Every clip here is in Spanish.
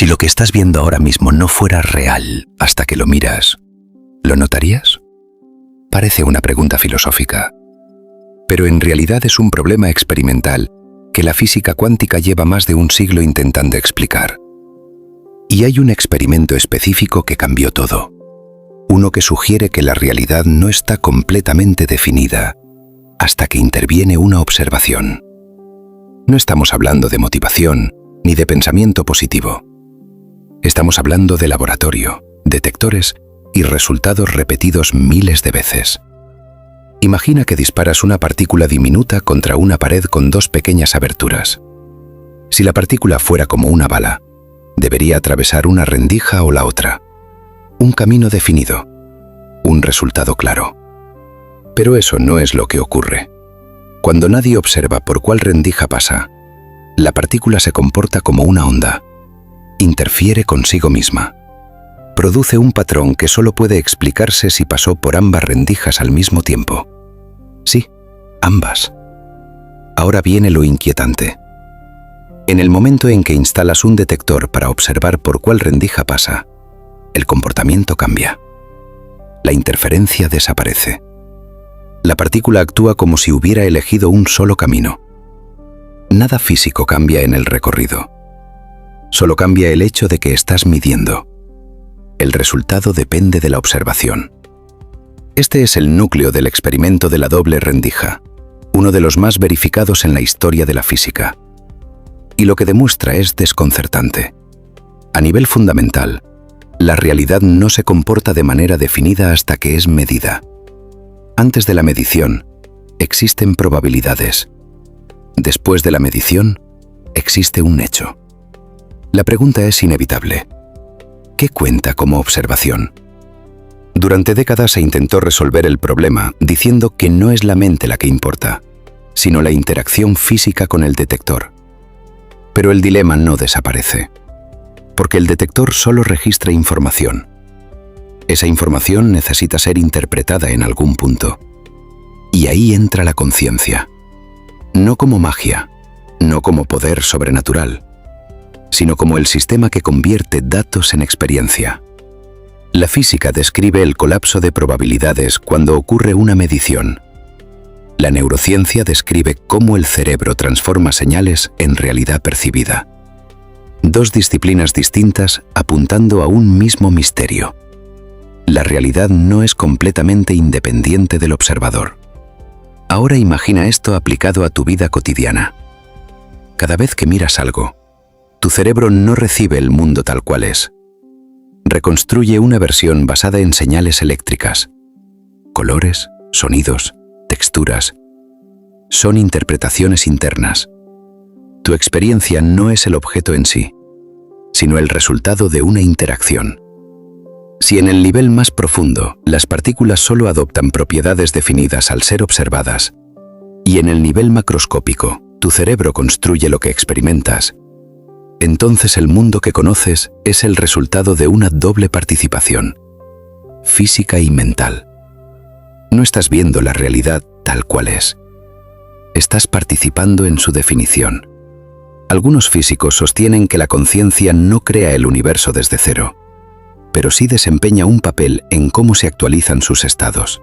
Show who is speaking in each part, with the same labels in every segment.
Speaker 1: Si lo que estás viendo ahora mismo no fuera real hasta que lo miras, ¿lo notarías? Parece una pregunta filosófica, pero en realidad es un problema experimental que la física cuántica lleva más de un siglo intentando explicar. Y hay un experimento específico que cambió todo. Uno que sugiere que la realidad no está completamente definida hasta que interviene una observación. No estamos hablando de motivación ni de pensamiento positivo. Estamos hablando de laboratorio, detectores y resultados repetidos miles de veces. Imagina que disparas una partícula diminuta contra una pared con dos pequeñas aberturas. Si la partícula fuera como una bala, debería atravesar una rendija o la otra. Un camino definido, un resultado claro. Pero eso no es lo que ocurre. Cuando nadie observa por cuál rendija pasa, la partícula se comporta como una onda. Interfiere consigo misma. Produce un patrón que solo puede explicarse si pasó por ambas rendijas al mismo tiempo. Sí, ambas. Ahora viene lo inquietante. En el momento en que instalas un detector para observar por cuál rendija pasa, el comportamiento cambia. La interferencia desaparece. La partícula actúa como si hubiera elegido un solo camino. Nada físico cambia en el recorrido. Solo cambia el hecho de que estás midiendo. El resultado depende de la observación. Este es el núcleo del experimento de la doble rendija, uno de los más verificados en la historia de la física. Y lo que demuestra es desconcertante. A nivel fundamental, la realidad no se comporta de manera definida hasta que es medida. Antes de la medición, existen probabilidades. Después de la medición, existe un hecho. La pregunta es inevitable. ¿Qué cuenta como observación? Durante décadas se intentó resolver el problema diciendo que no es la mente la que importa, sino la interacción física con el detector. Pero el dilema no desaparece, porque el detector solo registra información. Esa información necesita ser interpretada en algún punto. Y ahí entra la conciencia. No como magia, no como poder sobrenatural, sino como el sistema que convierte datos en experiencia. La física describe el colapso de probabilidades cuando ocurre una medición. La neurociencia describe cómo el cerebro transforma señales en realidad percibida. Dos disciplinas distintas apuntando a un mismo misterio. La realidad no es completamente independiente del observador. Ahora imagina esto aplicado a tu vida cotidiana. Cada vez que miras algo, tu cerebro no recibe el mundo tal cual es. Reconstruye una versión basada en señales eléctricas. Colores, sonidos, texturas. Son interpretaciones internas. Tu experiencia no es el objeto en sí, sino el resultado de una interacción. Si en el nivel más profundo las partículas solo adoptan propiedades definidas al ser observadas, y en el nivel macroscópico tu cerebro construye lo que experimentas, entonces el mundo que conoces es el resultado de una doble participación, física y mental. No estás viendo la realidad tal cual es. Estás participando en su definición. Algunos físicos sostienen que la conciencia no crea el universo desde cero, pero sí desempeña un papel en cómo se actualizan sus estados.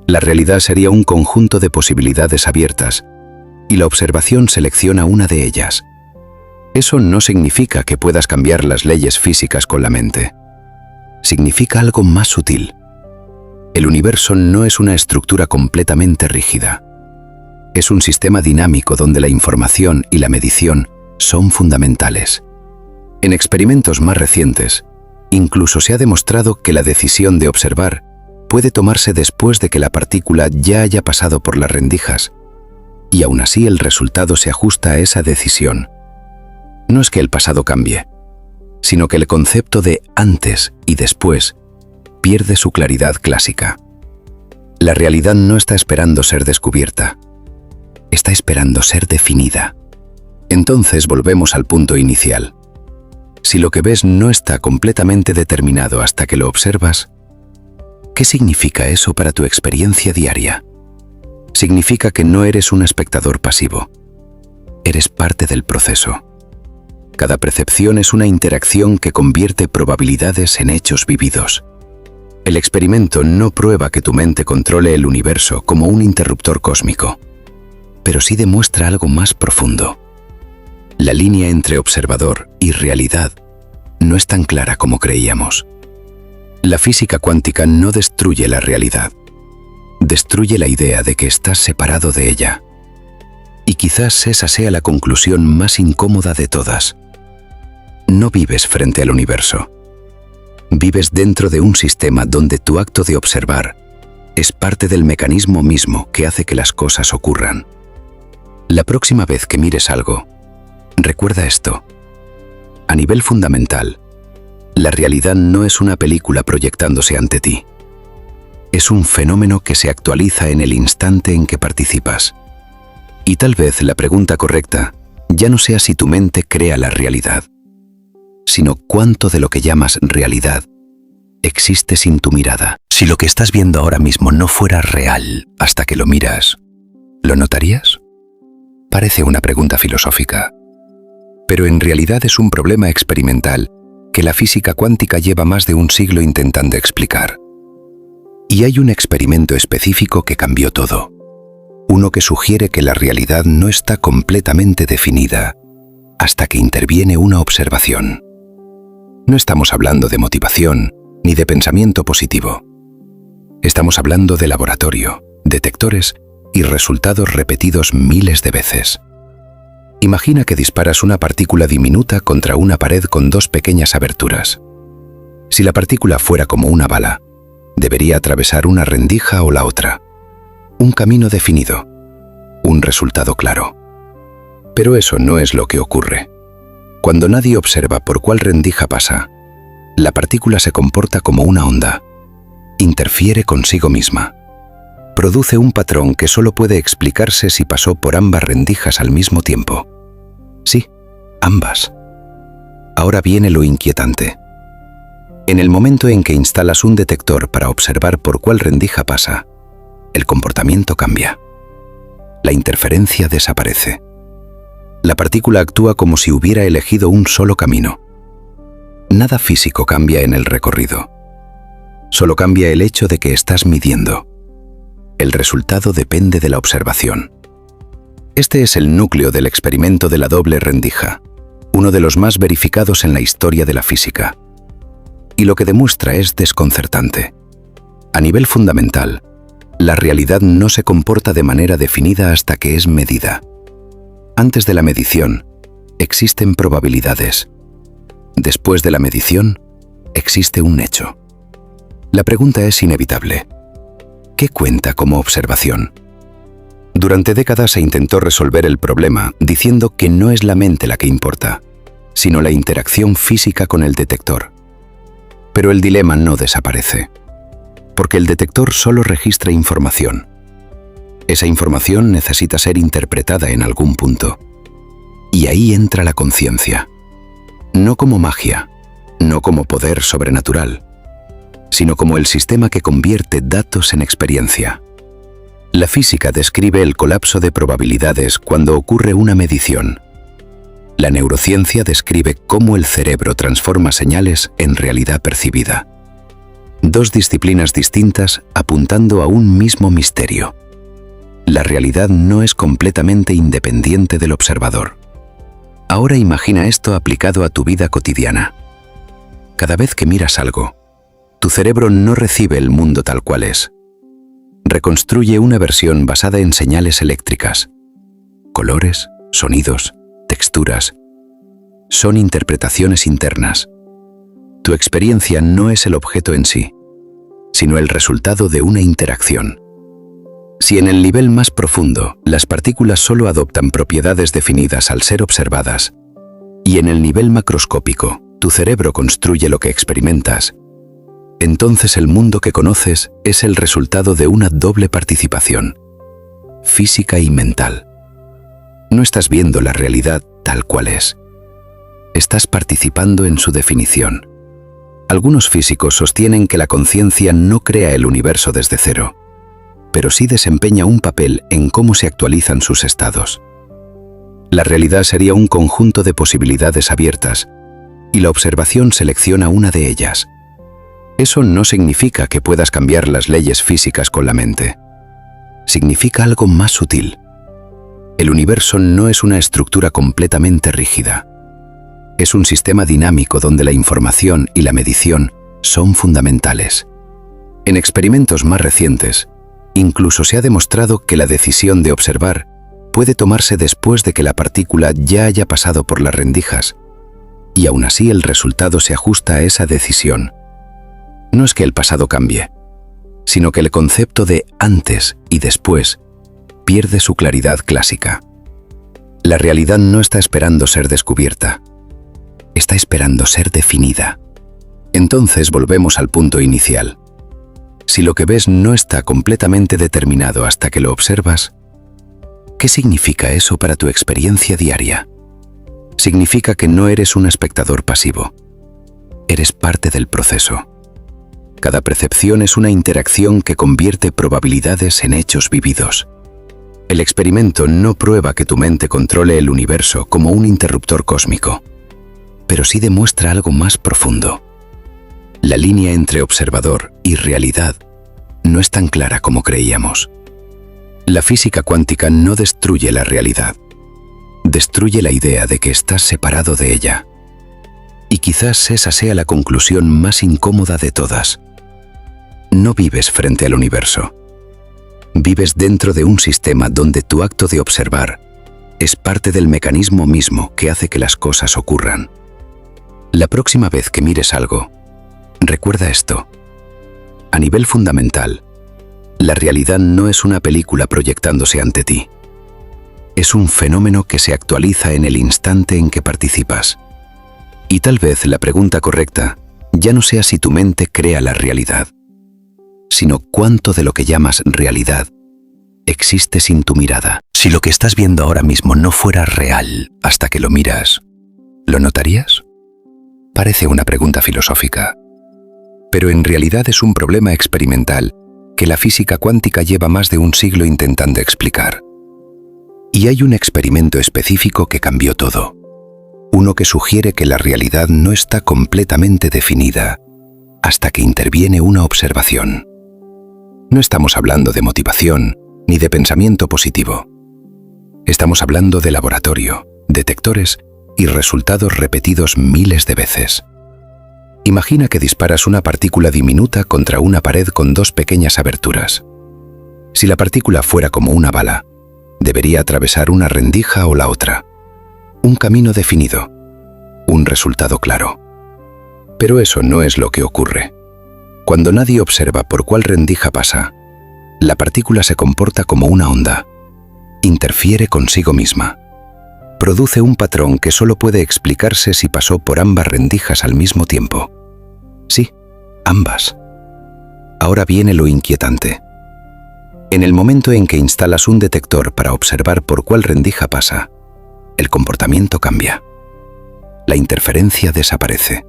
Speaker 1: La realidad sería un conjunto de posibilidades abiertas, y la observación selecciona una de ellas. Eso no significa que puedas cambiar las leyes físicas con la mente. Significa algo más sutil. El universo no es una estructura completamente rígida. Es un sistema dinámico donde la información y la medición son fundamentales. En experimentos más recientes, incluso se ha demostrado que la decisión de observar puede tomarse después de que la partícula ya haya pasado por las rendijas, y aún así el resultado se ajusta a esa decisión. No es que el pasado cambie, sino que el concepto de antes y después pierde su claridad clásica. La realidad no está esperando ser descubierta, está esperando ser definida. Entonces volvemos al punto inicial. Si lo que ves no está completamente determinado hasta que lo observas, ¿qué significa eso para tu experiencia diaria? Significa que no eres un espectador pasivo. Eres parte del proceso. Cada percepción es una interacción que convierte probabilidades en hechos vividos. El experimento no prueba que tu mente controle el universo como un interruptor cósmico, pero sí demuestra algo más profundo. La línea entre observador y realidad no es tan clara como creíamos. La física cuántica no destruye la realidad, destruye la idea de que estás separado de ella. Y quizás esa sea la conclusión más incómoda de todas. No vives frente al universo. Vives dentro de un sistema donde tu acto de observar es parte del mecanismo mismo que hace que las cosas ocurran. La próxima vez que mires algo, recuerda esto. A nivel fundamental, la realidad no es una película proyectándose ante ti. Es un fenómeno que se actualiza en el instante en que participas. Y tal vez la pregunta correcta ya no sea si tu mente crea la realidad, sino cuánto de lo que llamas realidad existe sin tu mirada. Si lo que estás viendo ahora mismo no fuera real hasta que lo miras, ¿lo notarías? Parece una pregunta filosófica, pero en realidad es un problema experimental que la física cuántica lleva más de un siglo intentando explicar. Y hay un experimento específico que cambió todo. Uno que sugiere que la realidad no está completamente definida hasta que interviene una observación. No estamos hablando de motivación ni de pensamiento positivo. Estamos hablando de laboratorio, detectores y resultados repetidos miles de veces. Imagina que disparas una partícula diminuta contra una pared con dos pequeñas aberturas. Si la partícula fuera como una bala, debería atravesar una rendija o la otra. Un camino definido, un resultado claro. Pero eso no es lo que ocurre. Cuando nadie observa por cuál rendija pasa, la partícula se comporta como una onda. Interfiere consigo misma. Produce un patrón que solo puede explicarse si pasó por ambas rendijas al mismo tiempo. Sí, ambas. Ahora viene lo inquietante. En el momento en que instalas un detector para observar por cuál rendija pasa, el comportamiento cambia. La interferencia desaparece. La partícula actúa como si hubiera elegido un solo camino. Nada físico cambia en el recorrido. Solo cambia el hecho de que estás midiendo. El resultado depende de la observación. Este es el núcleo del experimento de la doble rendija, uno de los más verificados en la historia de la física. Y lo que demuestra es desconcertante. A nivel fundamental, la realidad no se comporta de manera definida hasta que es medida. Antes de la medición, existen probabilidades. Después de la medición, existe un hecho. La pregunta es inevitable. ¿Qué cuenta como observación? Durante décadas se intentó resolver el problema diciendo que no es la mente la que importa, sino la interacción física con el detector. Pero el dilema no desaparece, porque el detector solo registra información. Esa información necesita ser interpretada en algún punto. Y ahí entra la conciencia. No como magia, no como poder sobrenatural, sino como el sistema que convierte datos en experiencia. La física describe el colapso de probabilidades cuando ocurre una medición. La neurociencia describe cómo el cerebro transforma señales en realidad percibida. Dos disciplinas distintas apuntando a un mismo misterio. La realidad no es completamente independiente del observador. Ahora imagina esto aplicado a tu vida cotidiana. Cada vez que miras algo, tu cerebro no recibe el mundo tal cual es. Reconstruye una versión basada en señales eléctricas. Colores, sonidos, texturas. Son interpretaciones internas. Tu experiencia no es el objeto en sí, sino el resultado de una interacción. Si en el nivel más profundo las partículas solo adoptan propiedades definidas al ser observadas, y en el nivel macroscópico tu cerebro construye lo que experimentas, entonces el mundo que conoces es el resultado de una doble participación, física y mental. No estás viendo la realidad tal cual es. Estás participando en su definición. Algunos físicos sostienen que la conciencia no crea el universo desde cero, pero sí desempeña un papel en cómo se actualizan sus estados. La realidad sería un conjunto de posibilidades abiertas, y la observación selecciona una de ellas. Eso no significa que puedas cambiar las leyes físicas con la mente. Significa algo más sutil. El universo no es una estructura completamente rígida. Es un sistema dinámico donde la información y la medición son fundamentales. En experimentos más recientes, incluso se ha demostrado que la decisión de observar puede tomarse después de que la partícula ya haya pasado por las rendijas, y aún así el resultado se ajusta a esa decisión. No es que el pasado cambie, sino que el concepto de antes y después pierde su claridad clásica. La realidad no está esperando ser descubierta, está esperando ser definida. Entonces volvemos al punto inicial. Si lo que ves no está completamente determinado hasta que lo observas, ¿qué significa eso para tu experiencia diaria? Significa que no eres un espectador pasivo. Eres parte del proceso. Cada percepción es una interacción que convierte probabilidades en hechos vividos. El experimento no prueba que tu mente controle el universo como un interruptor cósmico, pero sí demuestra algo más profundo. La línea entre observador y realidad no es tan clara como creíamos. La física cuántica no destruye la realidad. Destruye la idea de que estás separado de ella. Y quizás esa sea la conclusión más incómoda de todas. No vives frente al universo. Vives dentro de un sistema donde tu acto de observar es parte del mecanismo mismo que hace que las cosas ocurran. La próxima vez que mires algo, recuerda esto. A nivel fundamental, la realidad no es una película proyectándose ante ti. Es un fenómeno que se actualiza en el instante en que participas. Y tal vez la pregunta correcta ya no sea si tu mente crea la realidad, sino cuánto de lo que llamas realidad existe sin tu mirada. Si lo que estás viendo ahora mismo no fuera real hasta que lo miras, ¿lo notarías? Parece una pregunta filosófica, pero en realidad es un problema experimental que la física cuántica lleva más de un siglo intentando explicar. Y hay un experimento específico que cambió todo. Uno que sugiere que la realidad no está completamente definida hasta que interviene una observación. No estamos hablando de motivación ni de pensamiento positivo. Estamos hablando de laboratorio, detectores y resultados repetidos miles de veces. Imagina que disparas una partícula diminuta contra una pared con dos pequeñas aberturas. Si la partícula fuera como una bala, debería atravesar una rendija o la otra. Un camino definido, un resultado claro. Pero eso no es lo que ocurre. Cuando nadie observa por cuál rendija pasa, la partícula se comporta como una onda. Interfiere consigo misma. Produce un patrón que solo puede explicarse si pasó por ambas rendijas al mismo tiempo. Sí, ambas. Ahora viene lo inquietante. En el momento en que instalas un detector para observar por cuál rendija pasa, el comportamiento cambia. La interferencia desaparece.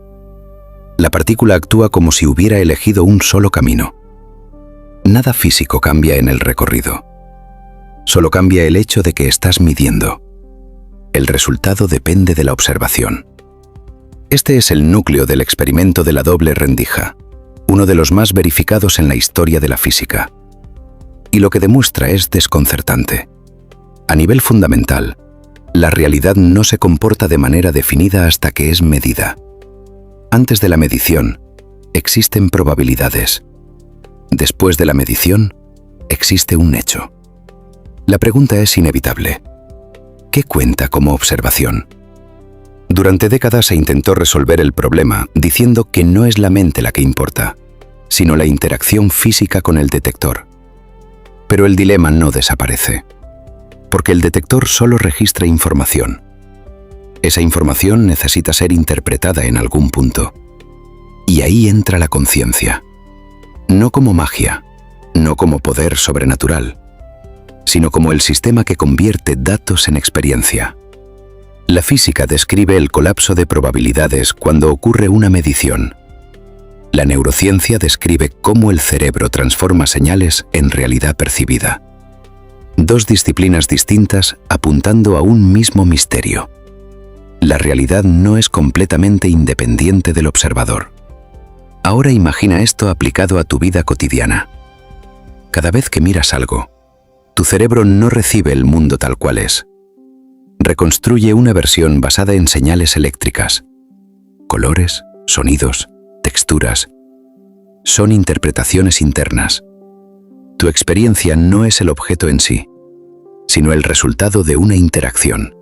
Speaker 1: La partícula actúa como si hubiera elegido un solo camino. Nada físico cambia en el recorrido. Solo cambia el hecho de que estás midiendo. El resultado depende de la observación. Este es el núcleo del experimento de la doble rendija, uno de los más verificados en la historia de la física. Y lo que demuestra es desconcertante. A nivel fundamental, la realidad no se comporta de manera definida hasta que es medida. Antes de la medición, existen probabilidades. Después de la medición, existe un hecho. La pregunta es inevitable. ¿Qué cuenta como observación? Durante décadas se intentó resolver el problema diciendo que no es la mente la que importa, sino la interacción física con el detector. Pero el dilema no desaparece, porque el detector solo registra información. Esa información necesita ser interpretada en algún punto. Y ahí entra la conciencia. No como magia, no como poder sobrenatural, sino como el sistema que convierte datos en experiencia. La física describe el colapso de probabilidades cuando ocurre una medición. La neurociencia describe cómo el cerebro transforma señales en realidad percibida. Dos disciplinas distintas apuntando a un mismo misterio. La realidad no es completamente independiente del observador. Ahora imagina esto aplicado a tu vida cotidiana. Cada vez que miras algo, tu cerebro no recibe el mundo tal cual es. Reconstruye una versión basada en señales eléctricas. Colores, sonidos, texturas. Son interpretaciones internas. Tu experiencia no es el objeto en sí, sino el resultado de una interacción.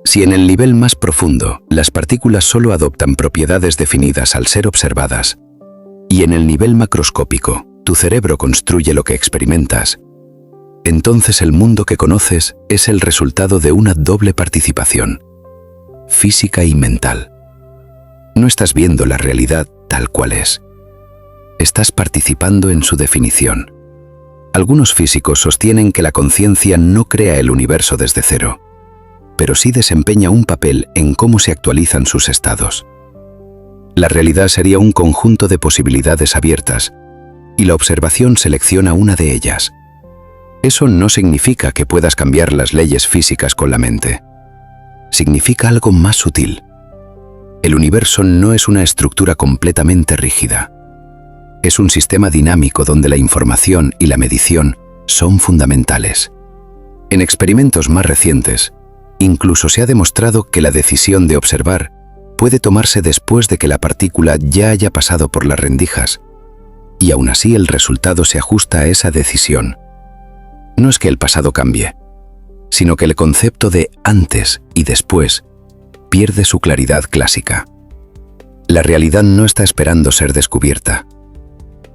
Speaker 1: Si en el nivel más profundo las partículas solo adoptan propiedades definidas al ser observadas, y en el nivel macroscópico tu cerebro construye lo que experimentas, entonces el mundo que conoces es el resultado de una doble participación, física y mental. No estás viendo la realidad tal cual es. Estás participando en su definición. Algunos físicos sostienen que la conciencia no crea el universo desde cero, pero sí desempeña un papel en cómo se actualizan sus estados. La realidad sería un conjunto de posibilidades abiertas, y la observación selecciona una de ellas. Eso no significa que puedas cambiar las leyes físicas con la mente. Significa algo más sutil. El universo no es una estructura completamente rígida. Es un sistema dinámico donde la información y la medición son fundamentales. En experimentos más recientes, incluso se ha demostrado que la decisión de observar puede tomarse después de que la partícula ya haya pasado por las rendijas, y aún así el resultado se ajusta a esa decisión. No es que el pasado cambie, sino que el concepto de antes y después pierde su claridad clásica. La realidad no está esperando ser descubierta,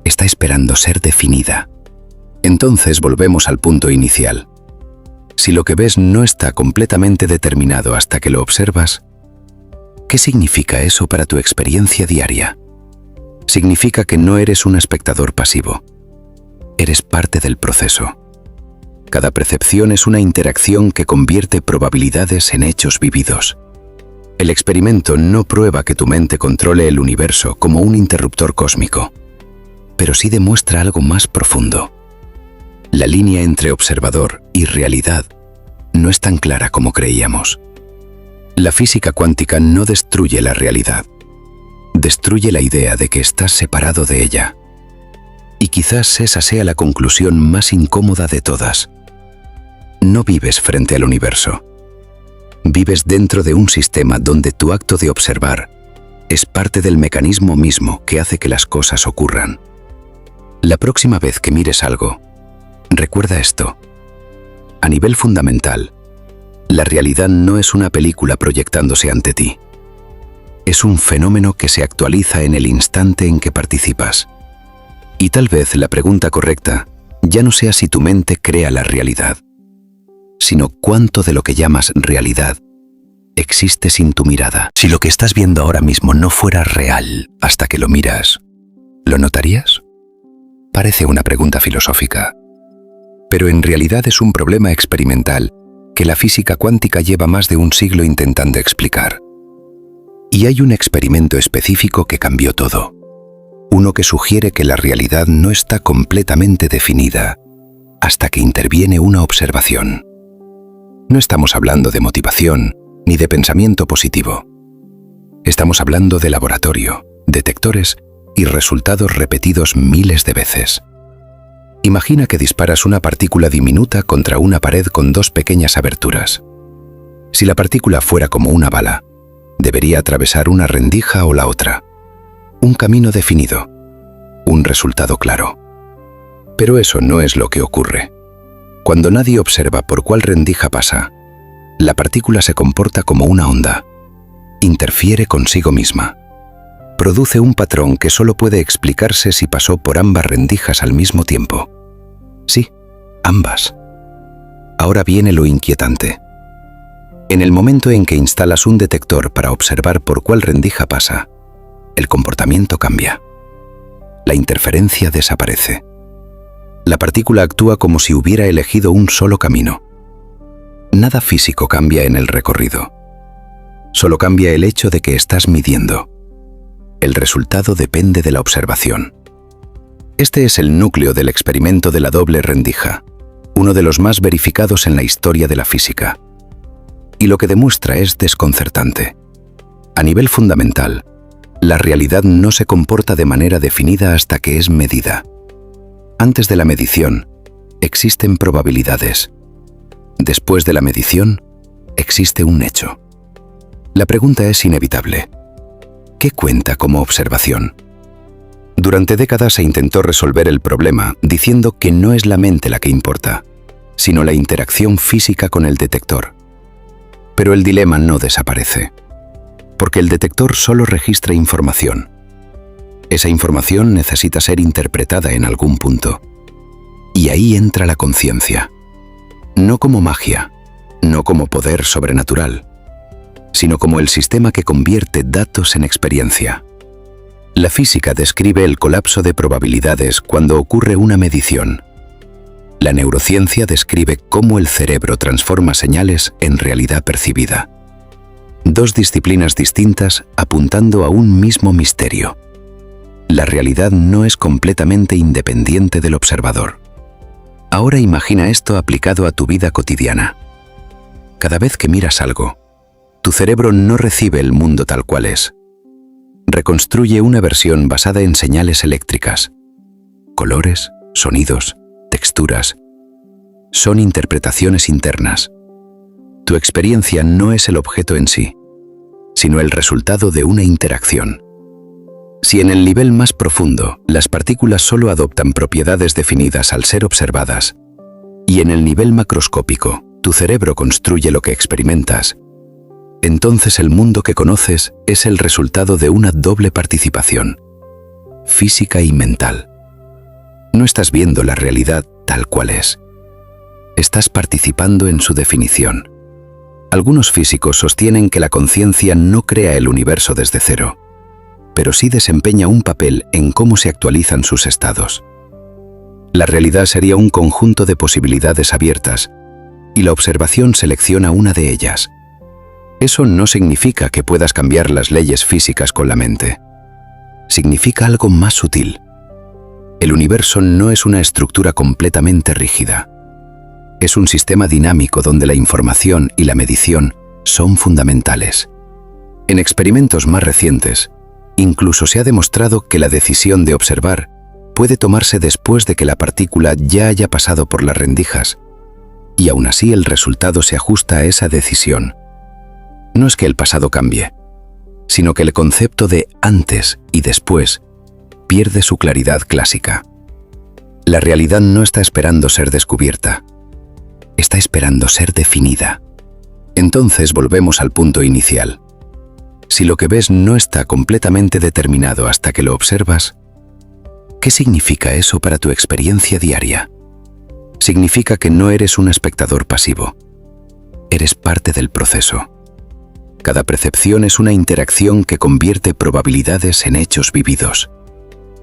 Speaker 1: está esperando ser definida. Entonces volvemos al punto inicial. Si lo que ves no está completamente determinado hasta que lo observas, ¿qué significa eso para tu experiencia diaria? Significa que no eres un espectador pasivo. Eres parte del proceso. Cada percepción es una interacción que convierte probabilidades en hechos vividos. El experimento no prueba que tu mente controle el universo como un interruptor cósmico, pero sí demuestra algo más profundo. La línea entre observador y realidad no es tan clara como creíamos. La física cuántica no destruye la realidad. Destruye la idea de que estás separado de ella. Y quizás esa sea la conclusión más incómoda de todas. No vives frente al universo. Vives dentro de un sistema donde tu acto de observar es parte del mecanismo mismo que hace que las cosas ocurran. La próxima vez que mires algo, recuerda esto. A nivel fundamental, la realidad no es una película proyectándose ante ti. Es un fenómeno que se actualiza en el instante en que participas. Y tal vez la pregunta correcta ya no sea si tu mente crea la realidad, sino cuánto de lo que llamas realidad existe sin tu mirada. Si lo que estás viendo ahora mismo no fuera real hasta que lo miras, ¿lo notarías? Parece una pregunta filosófica, pero en realidad es un problema experimental que la física cuántica lleva más de un siglo intentando explicar. Y hay un experimento específico que cambió todo. Uno que sugiere que la realidad no está completamente definida hasta que interviene una observación. No estamos hablando de motivación ni de pensamiento positivo. Estamos hablando de laboratorio, detectores y resultados repetidos miles de veces. Imagina que disparas una partícula diminuta contra una pared con dos pequeñas aberturas. Si la partícula fuera como una bala, debería atravesar una rendija o la otra. Un camino definido, un resultado claro. Pero eso no es lo que ocurre. Cuando nadie observa por cuál rendija pasa, la partícula se comporta como una onda. Interfiere consigo misma. Produce un patrón que solo puede explicarse si pasó por ambas rendijas al mismo tiempo. Sí, ambas. Ahora viene lo inquietante. En el momento en que instalas un detector para observar por cuál rendija pasa, el comportamiento cambia. La interferencia desaparece. La partícula actúa como si hubiera elegido un solo camino. Nada físico cambia en el recorrido. Solo cambia el hecho de que estás midiendo. El resultado depende de la observación. Este es el núcleo del experimento de la doble rendija. uno de los más verificados en la historia de la física. Y lo que demuestra es desconcertante. A nivel fundamental, la realidad no se comporta de manera definida hasta que es medida. Antes de la medición, existen probabilidades. Después de la medición, existe un hecho. La pregunta es inevitable. ¿Qué cuenta como observación? Durante décadas se intentó resolver el problema diciendo que no es la mente la que importa, sino la interacción física con el detector. Pero el dilema no desaparece, porque el detector solo registra información. Esa información necesita ser interpretada en algún punto. Y ahí entra la conciencia. No como magia, no como poder sobrenatural, sino como el sistema que convierte datos en experiencia. La física describe el colapso de probabilidades cuando ocurre una medición. La neurociencia describe cómo el cerebro transforma señales en realidad percibida. Dos disciplinas distintas apuntando a un mismo misterio. La realidad no es completamente independiente del observador. Ahora imagina esto aplicado a tu vida cotidiana. Cada vez que miras algo, tu cerebro no recibe el mundo tal cual es. Reconstruye una versión basada en señales eléctricas. Colores, sonidos, texturas. Son interpretaciones internas. Tu experiencia no es el objeto en sí, sino el resultado de una interacción. Si en el nivel más profundo las partículas solo adoptan propiedades definidas al ser observadas, y en el nivel macroscópico tu cerebro construye lo que experimentas, entonces el mundo que conoces es el resultado de una doble participación, física y mental. No estás viendo la realidad tal cual es. Estás participando en su definición. Algunos físicos sostienen que la conciencia no crea el universo desde cero, pero sí desempeña un papel en cómo se actualizan sus estados. La realidad sería un conjunto de posibilidades abiertas, y la observación selecciona una de ellas. Eso no significa que puedas cambiar las leyes físicas con la mente. Significa algo más sutil. El universo no es una estructura completamente rígida. Es un sistema dinámico donde la información y la medición son fundamentales. En experimentos más recientes, incluso se ha demostrado que la decisión de observar puede tomarse después de que la partícula ya haya pasado por las rendijas, y aún así el resultado se ajusta a esa decisión. No es que el pasado cambie, sino que el concepto de antes y después pierde su claridad clásica. La realidad no está esperando ser descubierta, está esperando ser definida. Entonces volvemos al punto inicial. Si lo que ves no está completamente determinado hasta que lo observas, ¿qué significa eso para tu experiencia diaria? Significa que no eres un espectador pasivo. Eres parte del proceso. Cada percepción es una interacción que convierte probabilidades en hechos vividos.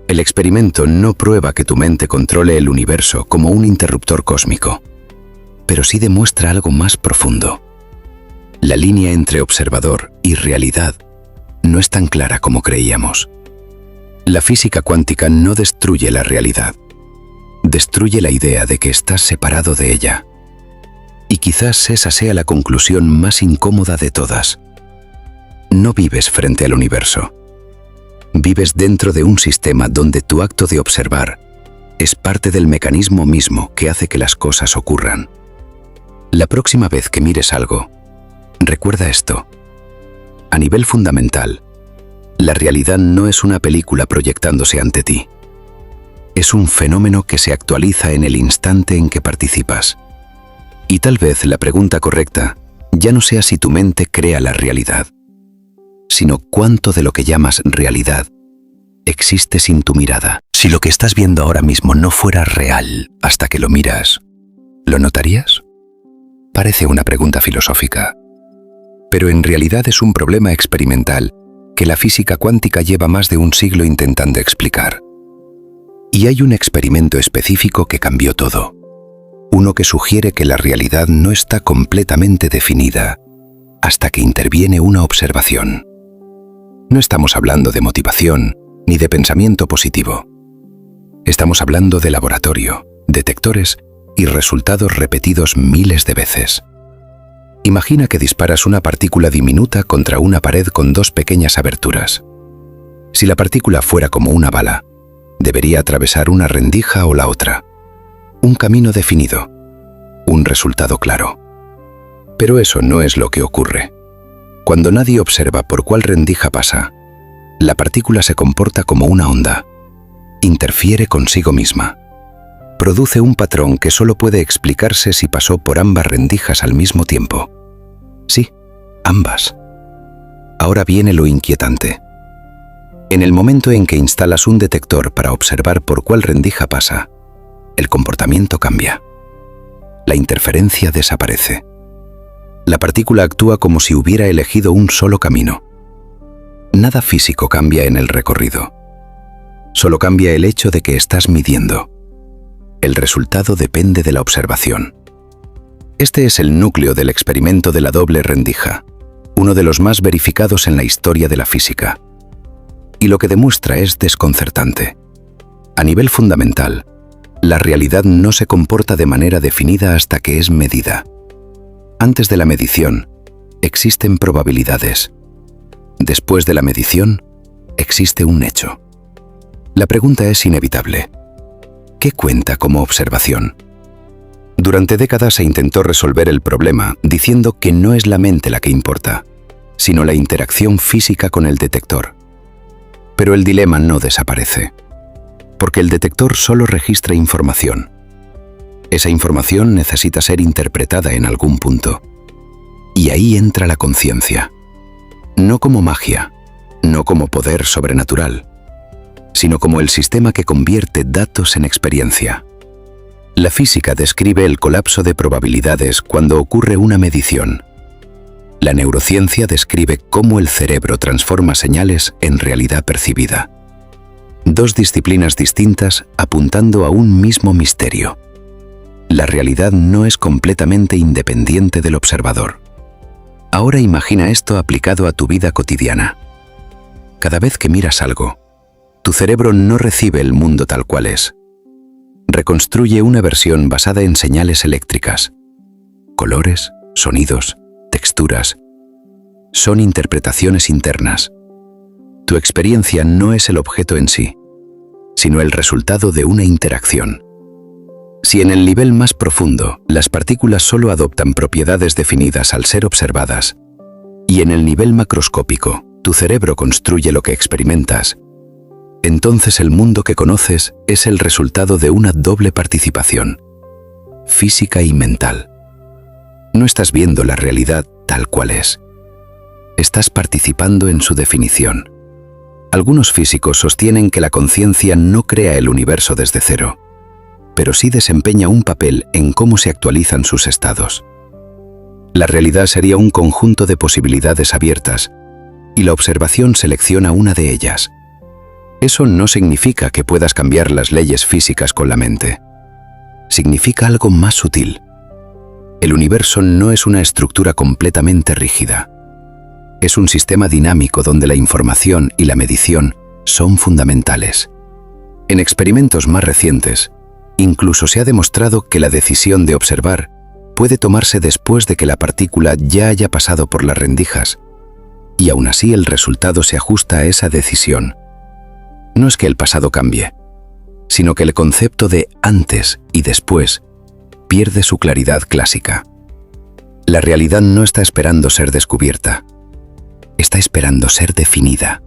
Speaker 1: El experimento no prueba que tu mente controle el universo como un interruptor cósmico, pero sí demuestra algo más profundo. La línea entre observador y realidad no es tan clara como creíamos. La física cuántica no destruye la realidad, destruye la idea de que estás separado de ella. Y quizás esa sea la conclusión más incómoda de todas. No vives frente al universo. Vives dentro de un sistema donde tu acto de observar es parte del mecanismo mismo que hace que las cosas ocurran. La próxima vez que mires algo, recuerda esto. A nivel fundamental, la realidad no es una película proyectándose ante ti. Es un fenómeno que se actualiza en el instante en que participas. Y tal vez la pregunta correcta ya no sea si tu mente crea la realidad, sino cuánto de lo que llamas realidad existe sin tu mirada. Si lo que estás viendo ahora mismo no fuera real hasta que lo miras, ¿lo notarías? Parece una pregunta filosófica, pero en realidad es un problema experimental que la física cuántica lleva más de un siglo intentando explicar. Y hay un experimento específico que cambió todo. Uno que sugiere que la realidad no está completamente definida hasta que interviene una observación. No estamos hablando de motivación ni de pensamiento positivo. Estamos hablando de laboratorio, detectores y resultados repetidos miles de veces. Imagina que disparas una partícula diminuta contra una pared con dos pequeñas aberturas. Si la partícula fuera como una bala, debería atravesar una rendija o la otra. Un camino definido, un resultado claro. Pero eso no es lo que ocurre. Cuando nadie observa por cuál rendija pasa, la partícula se comporta como una onda. Interfiere consigo misma. Produce un patrón que solo puede explicarse si pasó por ambas rendijas al mismo tiempo. Sí, ambas. Ahora viene lo inquietante. En el momento en que instalas un detector para observar por cuál rendija pasa, el comportamiento cambia. La interferencia desaparece. La partícula actúa como si hubiera elegido un solo camino. Nada físico cambia en el recorrido. Solo cambia el hecho de que estás midiendo. El resultado depende de la observación. Este es el núcleo del experimento de la doble rendija, uno de los más verificados en la historia de la física. Y lo que demuestra es desconcertante. A nivel fundamental, la realidad no se comporta de manera definida hasta que es medida. Antes de la medición, existen probabilidades. Después de la medición, existe un hecho. La pregunta es inevitable. ¿Qué cuenta como observación? Durante décadas se intentó resolver el problema diciendo que no es la mente la que importa, sino la interacción física con el detector. Pero el dilema no desaparece, porque el detector solo registra información. Esa información necesita ser interpretada en algún punto. Y ahí entra la conciencia. No como magia, no como poder sobrenatural, sino como el sistema que convierte datos en experiencia. La física describe el colapso de probabilidades cuando ocurre una medición. La neurociencia describe cómo el cerebro transforma señales en realidad percibida. Dos disciplinas distintas apuntando a un mismo misterio. La realidad no es completamente independiente del observador. Ahora imagina esto aplicado a tu vida cotidiana. Cada vez que miras algo, tu cerebro no recibe el mundo tal cual es. Reconstruye una versión basada en señales eléctricas. Colores, sonidos, texturas. Son interpretaciones internas. Tu experiencia no es el objeto en sí, sino el resultado de una interacción. Si en el nivel más profundo las partículas solo adoptan propiedades definidas al ser observadas, y en el nivel macroscópico tu cerebro construye lo que experimentas, entonces el mundo que conoces es el resultado de una doble participación, física y mental. No estás viendo la realidad tal cual es. Estás participando en su definición. Algunos físicos sostienen que la conciencia no crea el universo desde cero, pero sí desempeña un papel en cómo se actualizan sus estados. La realidad sería un conjunto de posibilidades abiertas, y la observación selecciona una de ellas. Eso no significa que puedas cambiar las leyes físicas con la mente. Significa algo más sutil. El universo no es una estructura completamente rígida. Es un sistema dinámico donde la información y la medición son fundamentales. En experimentos más recientes, incluso se ha demostrado que la decisión de observar puede tomarse después de que la partícula ya haya pasado por las rendijas, y aún así el resultado se ajusta a esa decisión. No es que el pasado cambie, sino que el concepto de antes y después pierde su claridad clásica. La realidad no está esperando ser descubierta, está esperando ser definida.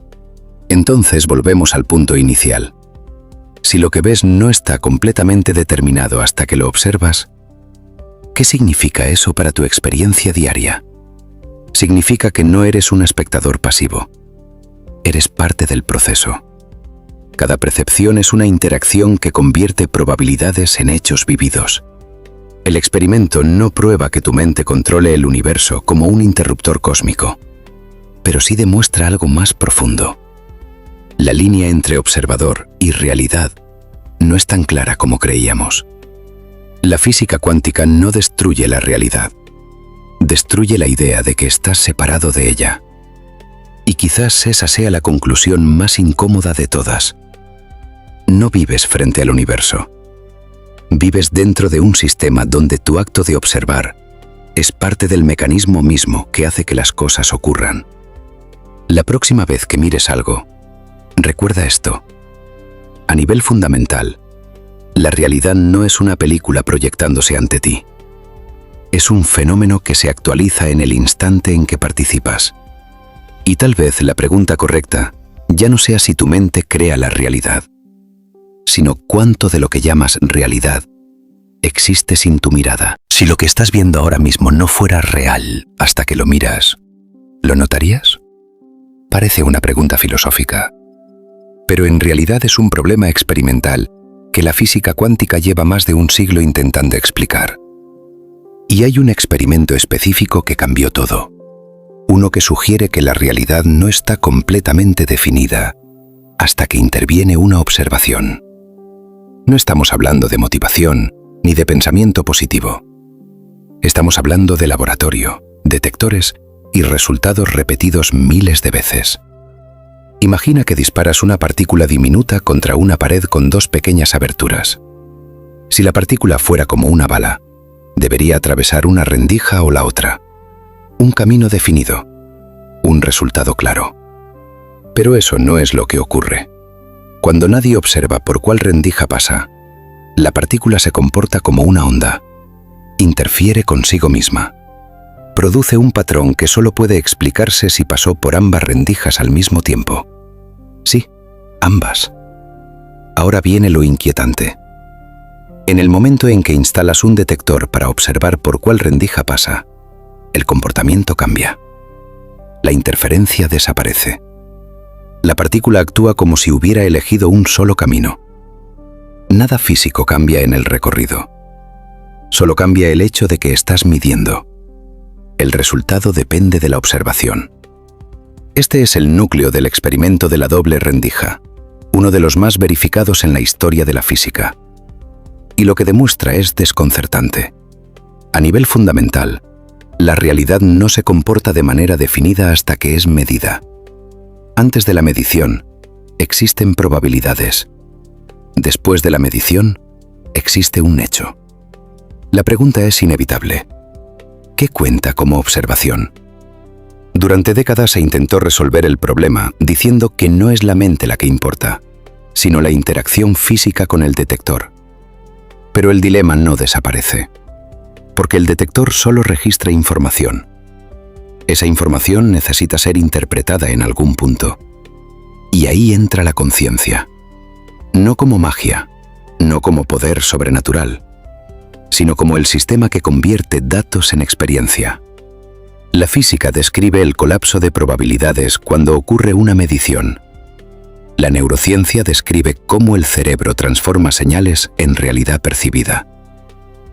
Speaker 1: Entonces volvemos al punto inicial. Si lo que ves no está completamente determinado hasta que lo observas, ¿qué significa eso para tu experiencia diaria? Significa que no eres un espectador pasivo. Eres parte del proceso. Cada percepción es una interacción que convierte probabilidades en hechos vividos. El experimento no prueba que tu mente controle el universo como un interruptor cósmico, pero sí demuestra algo más profundo. La línea entre observador y realidad no es tan clara como creíamos. La física cuántica no destruye la realidad, destruye la idea de que estás separado de ella. Y quizás esa sea la conclusión más incómoda de todas. No vives frente al universo. Vives dentro de un sistema donde tu acto de observar es parte del mecanismo mismo que hace que las cosas ocurran. La próxima vez que mires algo, recuerda esto. A nivel fundamental, la realidad no es una película proyectándose ante ti. Es un fenómeno que se actualiza en el instante en que participas. Y tal vez la pregunta correcta ya no sea si tu mente crea la realidad, sino cuánto de lo que llamas realidad existe sin tu mirada. Si lo que estás viendo ahora mismo no fuera real hasta que lo miras, ¿lo notarías? Parece una pregunta filosófica, pero en realidad es un problema experimental que la física cuántica lleva más de un siglo intentando explicar. Y hay un experimento específico que cambió todo. Uno que sugiere que la realidad no está completamente definida hasta que interviene una observación. No estamos hablando de motivación ni de pensamiento positivo. Estamos hablando de laboratorio, detectores y resultados repetidos miles de veces. Imagina que disparas una partícula diminuta contra una pared con dos pequeñas aberturas. Si la partícula fuera como una bala, debería atravesar una rendija o la otra. Un camino definido, un resultado claro. Pero eso no es lo que ocurre. Cuando nadie observa por cuál rendija pasa, la partícula se comporta como una onda. Interfiere consigo misma. Produce un patrón que solo puede explicarse si pasó por ambas rendijas al mismo tiempo. Sí, ambas. Ahora viene lo inquietante. En el momento en que instalas un detector para observar por cuál rendija pasa, el comportamiento cambia. La interferencia desaparece. La partícula actúa como si hubiera elegido un solo camino. Nada físico cambia en el recorrido. Solo cambia el hecho de que estás midiendo. El resultado depende de la observación. Este es el núcleo del experimento de la doble rendija, uno de los más verificados en la historia de la física. Y lo que demuestra es desconcertante. A nivel fundamental, la realidad no se comporta de manera definida hasta que es medida. Antes de la medición, existen probabilidades. Después de la medición, existe un hecho. La pregunta es inevitable. ¿Qué cuenta como observación? Durante décadas se intentó resolver el problema diciendo que no es la mente la que importa, sino la interacción física con el detector. Pero el dilema no desaparece, porque el detector solo registra información. Esa información necesita ser interpretada en algún punto. Y ahí entra la conciencia. No como magia, no como poder sobrenatural, sino como el sistema que convierte datos en experiencia. La física describe el colapso de probabilidades cuando ocurre una medición. La neurociencia describe cómo el cerebro transforma señales en realidad percibida.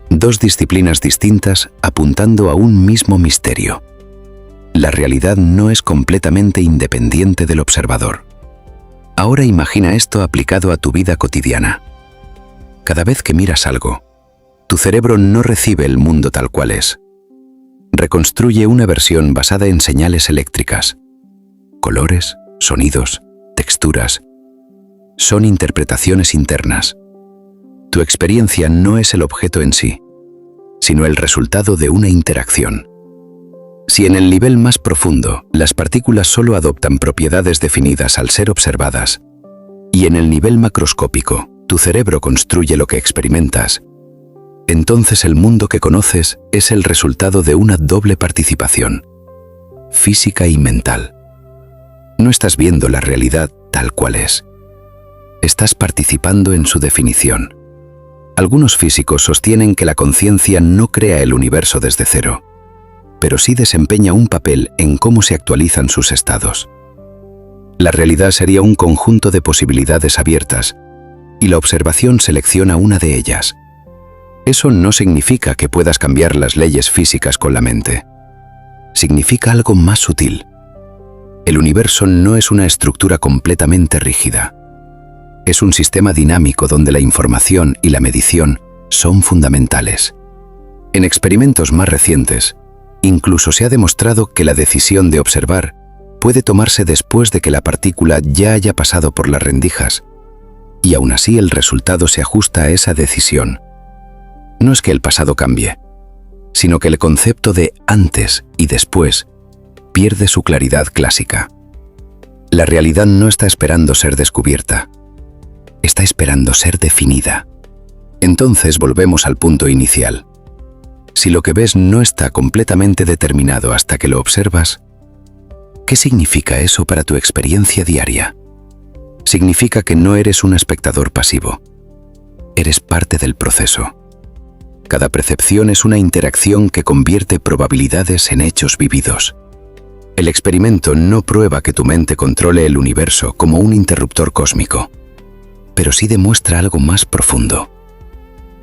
Speaker 1: Dos disciplinas distintas apuntando a un mismo misterio. La realidad no es completamente independiente del observador. Ahora imagina esto aplicado a tu vida cotidiana. Cada vez que miras algo, tu cerebro no recibe el mundo tal cual es. Reconstruye una versión basada en señales eléctricas. Colores, sonidos, texturas. Son interpretaciones internas. Tu experiencia no es el objeto en sí, sino el resultado de una interacción. Si en el nivel más profundo las partículas solo adoptan propiedades definidas al ser observadas, y en el nivel macroscópico tu cerebro construye lo que experimentas, entonces el mundo que conoces es el resultado de una doble participación, física y mental. No estás viendo la realidad tal cual es. Estás participando en su definición. Algunos físicos sostienen que la conciencia no crea el universo desde cero, pero sí desempeña un papel en cómo se actualizan sus estados. La realidad sería un conjunto de posibilidades abiertas, y la observación selecciona una de ellas. Eso no significa que puedas cambiar las leyes físicas con la mente. Significa algo más sutil. El universo no es una estructura completamente rígida. Es un sistema dinámico donde la información y la medición son fundamentales. En experimentos más recientes, incluso se ha demostrado que la decisión de observar puede tomarse después de que la partícula ya haya pasado por las rendijas, y aún así el resultado se ajusta a esa decisión, No es que el pasado cambie, sino que el concepto de antes y después pierde su claridad clásica. La realidad no está esperando ser descubierta, está esperando ser definida. Entonces volvemos al punto inicial. Si lo que ves no está completamente determinado hasta que lo observas, ¿qué significa eso para tu experiencia diaria? Significa que no eres un espectador pasivo. Eres parte del proceso. Cada percepción es una interacción que convierte probabilidades en hechos vividos. El experimento no prueba que tu mente controle el universo como un interruptor cósmico, pero sí demuestra algo más profundo.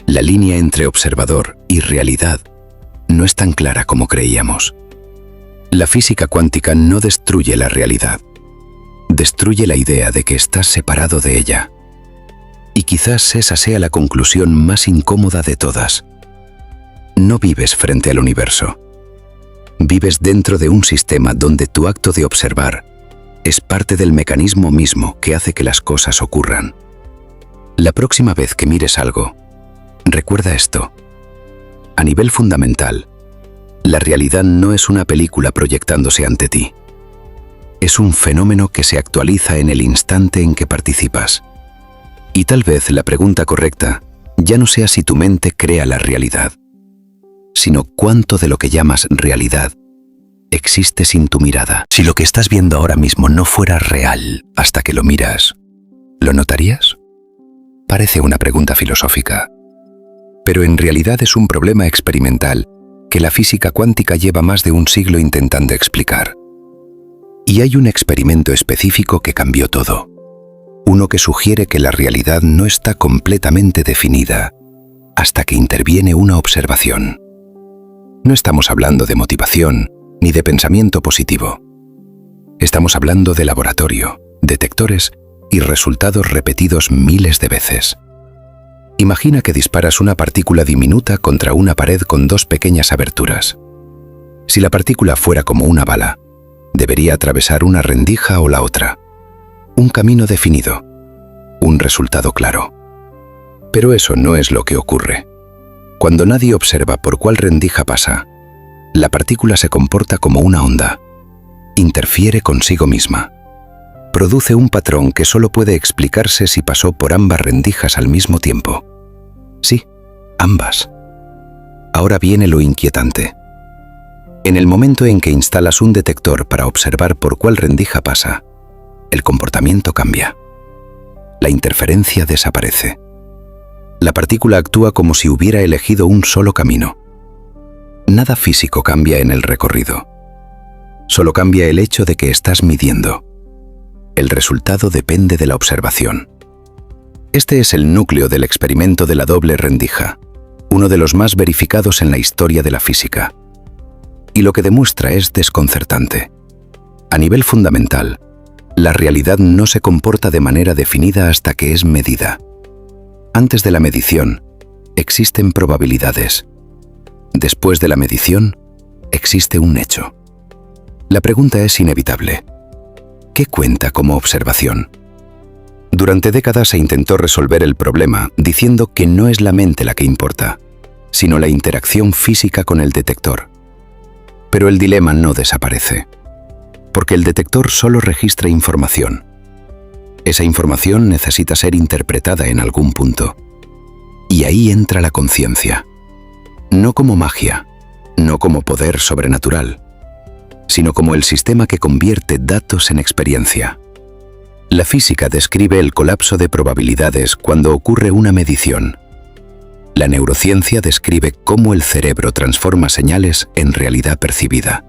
Speaker 1: La línea entre observador y realidad no es tan clara como creíamos. La física cuántica no destruye la realidad, destruye la idea de que estás separado de ella. Y quizás esa sea la conclusión más incómoda de todas. No vives frente al universo. Vives dentro de un sistema donde tu acto de observar es parte del mecanismo mismo que hace que las cosas ocurran. La próxima vez que mires algo, recuerda esto. A nivel fundamental, la realidad no es una película proyectándose ante ti. Es un fenómeno que se actualiza en el instante en que participas. Y tal vez la pregunta correcta ya no sea si tu mente crea la realidad, sino cuánto de lo que llamas realidad existe sin tu mirada. Si lo que estás viendo ahora mismo no fuera real hasta que lo miras, ¿lo notarías? Parece una pregunta filosófica, pero en realidad es un problema experimental que la física cuántica lleva más de un siglo intentando explicar. Y hay un experimento específico que cambió todo. Uno que sugiere que la realidad no está completamente definida hasta que interviene una observación. No estamos hablando de motivación ni de pensamiento positivo. Estamos hablando de laboratorio, detectores y resultados repetidos miles de veces. Imagina que disparas una partícula diminuta contra una pared con dos pequeñas aberturas. Si la partícula fuera como una bala, debería atravesar una rendija o la otra. Un camino definido, un resultado claro. Pero eso no es lo que ocurre. Cuando nadie observa por cuál rendija pasa, la partícula se comporta como una onda, interfiere consigo misma, produce un patrón que solo puede explicarse si pasó por ambas rendijas al mismo tiempo. Sí, ambas. Ahora viene lo inquietante. En el momento en que instalas un detector para observar por cuál rendija pasa, el comportamiento cambia. La interferencia desaparece. La partícula actúa como si hubiera elegido un solo camino. Nada físico cambia en el recorrido. Solo cambia el hecho de que estás midiendo. El resultado depende de la observación. Este es el núcleo del experimento de la doble rendija, uno de los más verificados en la historia de la física. Y lo que demuestra es desconcertante. A nivel fundamental, la realidad no se comporta de manera definida hasta que es medida. Antes de la medición, existen probabilidades. Después de la medición, existe un hecho. La pregunta es inevitable. ¿Qué cuenta como observación? Durante décadas se intentó resolver el problema diciendo que no es la mente la que importa, sino la interacción física con el detector. Pero el dilema no desaparece, porque el detector solo registra información. Esa información necesita ser interpretada en algún punto. Y ahí entra la conciencia. No como magia, no como poder sobrenatural, sino como el sistema que convierte datos en experiencia. La física describe el colapso de probabilidades cuando ocurre una medición. La neurociencia describe cómo el cerebro transforma señales en realidad percibida.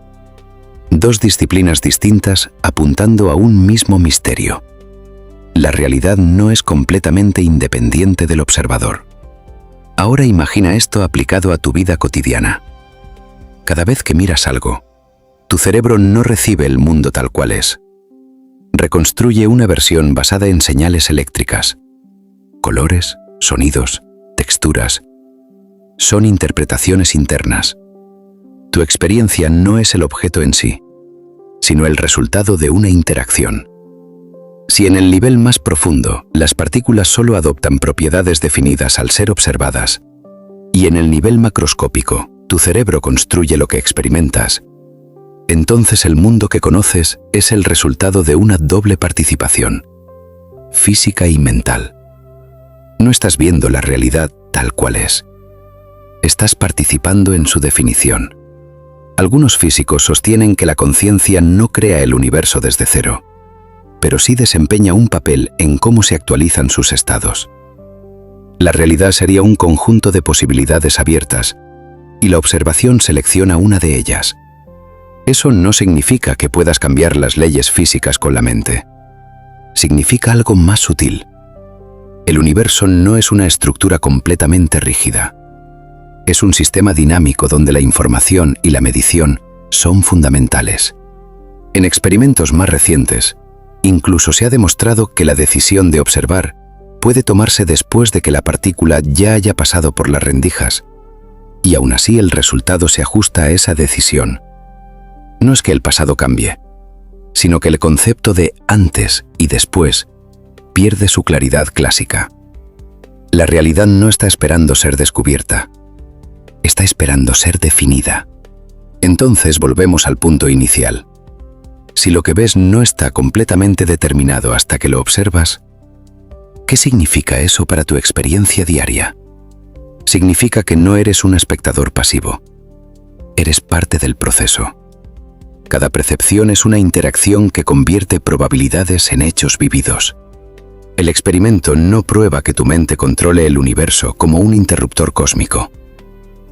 Speaker 1: Dos disciplinas distintas apuntando a un mismo misterio. La realidad no es completamente independiente del observador. Ahora imagina esto aplicado a tu vida cotidiana. Cada vez que miras algo, tu cerebro no recibe el mundo tal cual es. Reconstruye una versión basada en señales eléctricas. Colores, sonidos, texturas. Son interpretaciones internas. Tu experiencia no es el objeto en sí, sino el resultado de una interacción. Si en el nivel más profundo las partículas solo adoptan propiedades definidas al ser observadas, y en el nivel macroscópico tu cerebro construye lo que experimentas, entonces el mundo que conoces es el resultado de una doble participación, física y mental. No estás viendo la realidad tal cual es. Estás participando en su definición. Algunos físicos sostienen que la conciencia no crea el universo desde cero, pero sí desempeña un papel en cómo se actualizan sus estados. La realidad sería un conjunto de posibilidades abiertas, y la observación selecciona una de ellas. Eso no significa que puedas cambiar las leyes físicas con la mente. Significa algo más sutil. El universo no es una estructura completamente rígida. Es un sistema dinámico donde la información y la medición son fundamentales. En experimentos más recientes, incluso se ha demostrado que la decisión de observar puede tomarse después de que la partícula ya haya pasado por las rendijas, y aún así el resultado se ajusta a esa decisión. No es que el pasado cambie, sino que el concepto de antes y después pierde su claridad clásica. La realidad no está esperando ser descubierta, está esperando ser definida. Entonces volvemos al punto inicial. Si lo que ves no está completamente determinado hasta que lo observas, ¿qué significa eso para tu experiencia diaria? Significa que no eres un espectador pasivo. Eres parte del proceso. Cada percepción es una interacción que convierte probabilidades en hechos vividos. El experimento no prueba que tu mente controle el universo como un interruptor cósmico,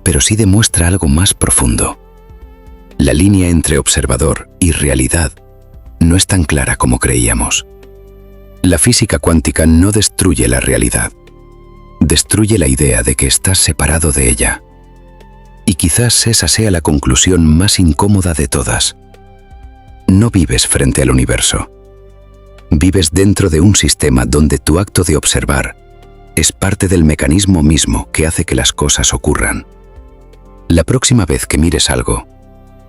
Speaker 1: pero sí demuestra algo más profundo. La línea entre observador y realidad no es tan clara como creíamos. La física cuántica no destruye la realidad, destruye la idea de que estás separado de ella. Y quizás esa sea la conclusión más incómoda de todas. No vives frente al universo. Vives dentro de un sistema donde tu acto de observar es parte del mecanismo mismo que hace que las cosas ocurran. La próxima vez que mires algo,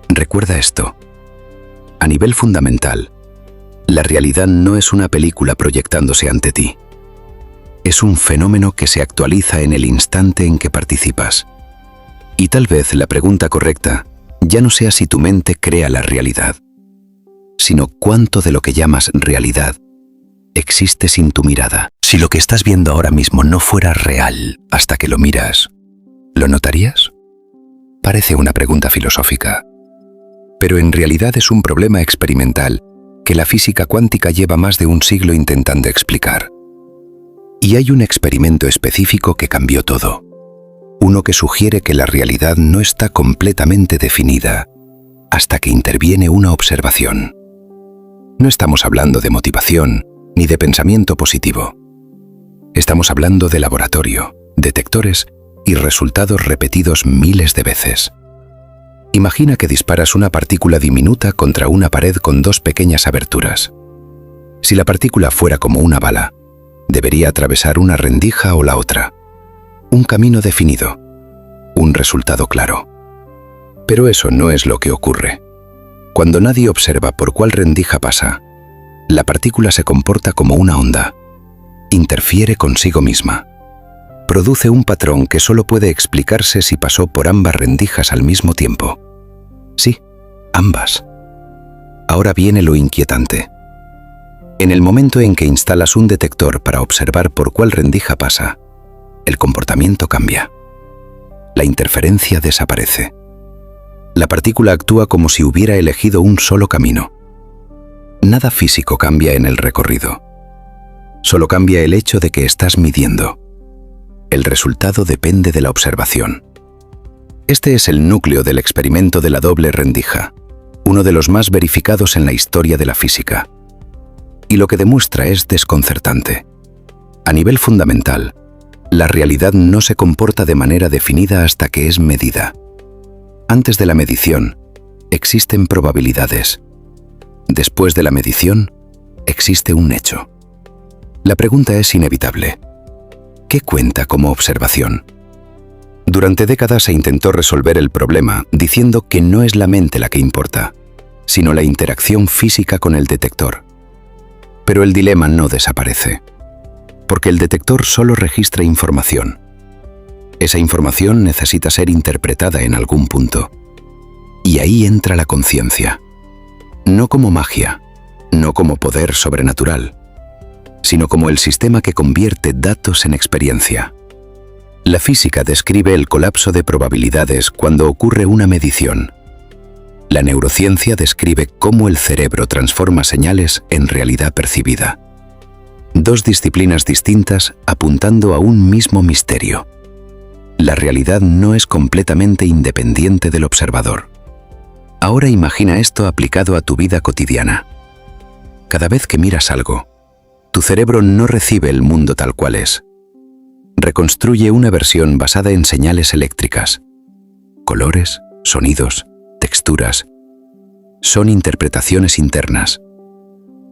Speaker 1: recuerda esto. A nivel fundamental, la realidad no es una película proyectándose ante ti. Es un fenómeno que se actualiza en el instante en que participas. Y tal vez la pregunta correcta ya no sea si tu mente crea la realidad, sino cuánto de lo que llamas realidad existe sin tu mirada. Si lo que estás viendo ahora mismo no fuera real hasta que lo miras, ¿lo notarías? Parece una pregunta filosófica, pero en realidad es un problema experimental que la física cuántica lleva más de un siglo intentando explicar. Y hay un experimento específico que cambió todo. Uno que sugiere que la realidad no está completamente definida hasta que interviene una observación. No estamos hablando de motivación ni de pensamiento positivo. Estamos hablando de laboratorio, detectores y resultados repetidos miles de veces. Imagina que disparas una partícula diminuta contra una pared con dos pequeñas aberturas. Si la partícula fuera como una bala, debería atravesar una rendija o la otra. Un camino definido, un resultado claro. Pero eso no es lo que ocurre. Cuando nadie observa por cuál rendija pasa, la partícula se comporta como una onda. Interfiere consigo misma. Produce un patrón que solo puede explicarse si pasó por ambas rendijas al mismo tiempo. Sí, ambas. Ahora viene lo inquietante. En el momento en que instalas un detector para observar por cuál rendija pasa, el comportamiento cambia. La interferencia desaparece. La partícula actúa como si hubiera elegido un solo camino. Nada físico cambia en el recorrido. Solo cambia el hecho de que estás midiendo. El resultado depende de la observación. Este es el núcleo del experimento de la doble rendija, uno de los más verificados en la historia de la física. Y lo que demuestra es desconcertante. A nivel fundamental, la realidad no se comporta de manera definida hasta que es medida. Antes de la medición, existen probabilidades. Después de la medición, existe un hecho. La pregunta es inevitable. ¿Qué cuenta como observación? Durante décadas se intentó resolver el problema diciendo que no es la mente la que importa, sino la interacción física con el detector. Pero el dilema no desaparece, porque el detector solo registra información. Esa información necesita ser interpretada en algún punto. Y ahí entra la conciencia. No como magia, no como poder sobrenatural, sino como el sistema que convierte datos en experiencia. La física describe el colapso de probabilidades cuando ocurre una medición. La neurociencia describe cómo el cerebro transforma señales en realidad percibida. Dos disciplinas distintas apuntando a un mismo misterio. La realidad no es completamente independiente del observador. Ahora imagina esto aplicado a tu vida cotidiana. Cada vez que miras algo, tu cerebro no recibe el mundo tal cual es. Reconstruye una versión basada en señales eléctricas. Colores, sonidos, texturas. Son interpretaciones internas.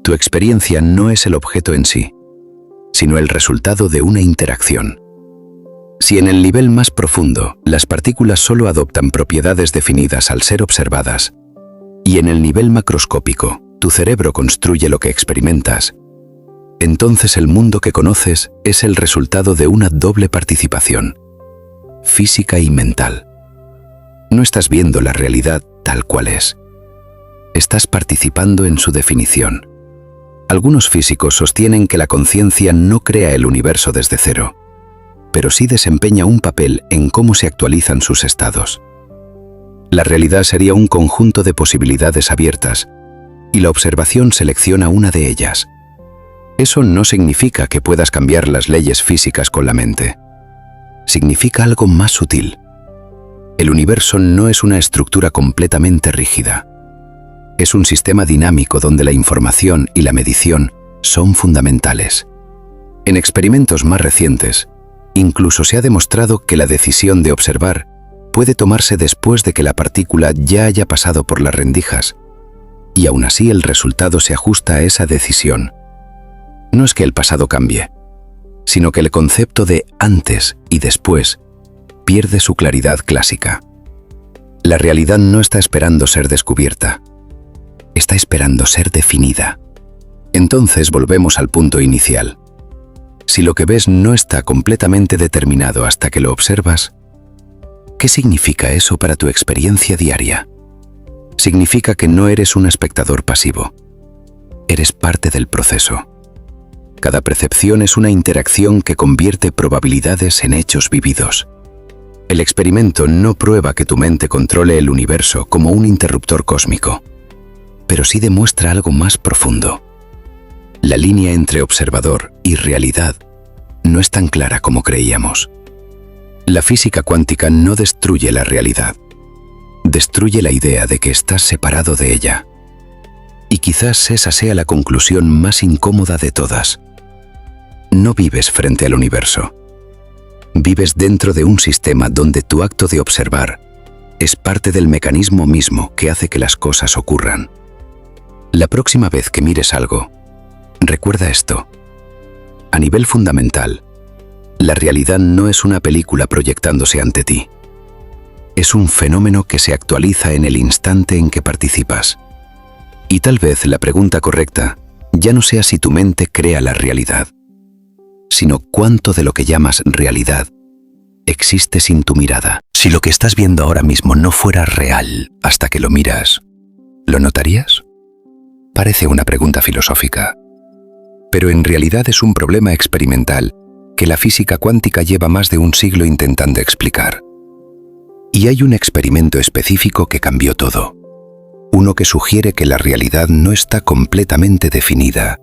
Speaker 1: Tu experiencia no es el objeto en sí, sino el resultado de una interacción. Si en el nivel más profundo las partículas solo adoptan propiedades definidas al ser observadas, y en el nivel macroscópico tu cerebro construye lo que experimentas, entonces el mundo que conoces es el resultado de una doble participación, física y mental. No estás viendo la realidad tal cual es. Estás participando en su definición. Algunos físicos sostienen que la conciencia no crea el universo desde cero, pero sí desempeña un papel en cómo se actualizan sus estados. La realidad sería un conjunto de posibilidades abiertas, y la observación selecciona una de ellas. Eso no significa que puedas cambiar las leyes físicas con la mente. Significa algo más sutil. El universo no es una estructura completamente rígida. Es un sistema dinámico donde la información y la medición son fundamentales. En experimentos más recientes, incluso se ha demostrado que la decisión de observar puede tomarse después de que la partícula ya haya pasado por las rendijas, y aún así el resultado se ajusta a esa decisión. No es que el pasado cambie, sino que el concepto de antes y después pierde su claridad clásica. La realidad no está esperando ser descubierta, está esperando ser definida. Entonces volvemos al punto inicial. Si lo que ves no está completamente determinado hasta que lo observas, ¿qué significa eso para tu experiencia diaria? Significa que no eres un espectador pasivo. Eres parte del proceso. Cada percepción es una interacción que convierte probabilidades en hechos vividos. El experimento no prueba que tu mente controle el universo como un interruptor cósmico, pero sí demuestra algo más profundo. La línea entre observador y realidad no es tan clara como creíamos. La física cuántica no destruye la realidad, destruye la idea de que estás separado de ella. Y quizás esa sea la conclusión más incómoda de todas. No vives frente al universo. Vives dentro de un sistema donde tu acto de observar es parte del mecanismo mismo que hace que las cosas ocurran. La próxima vez que mires algo, recuerda esto. A nivel fundamental, la realidad no es una película proyectándose ante ti. Es un fenómeno que se actualiza en el instante en que participas. Y tal vez la pregunta correcta ya no sea si tu mente crea la realidad, sino cuánto de lo que llamas realidad existe sin tu mirada. Si lo que estás viendo ahora mismo no fuera real hasta que lo miras, ¿lo notarías? Parece una pregunta filosófica, pero en realidad es un problema experimental que la física cuántica lleva más de un siglo intentando explicar. Y hay un experimento específico que cambió todo. Uno que sugiere que la realidad no está completamente definida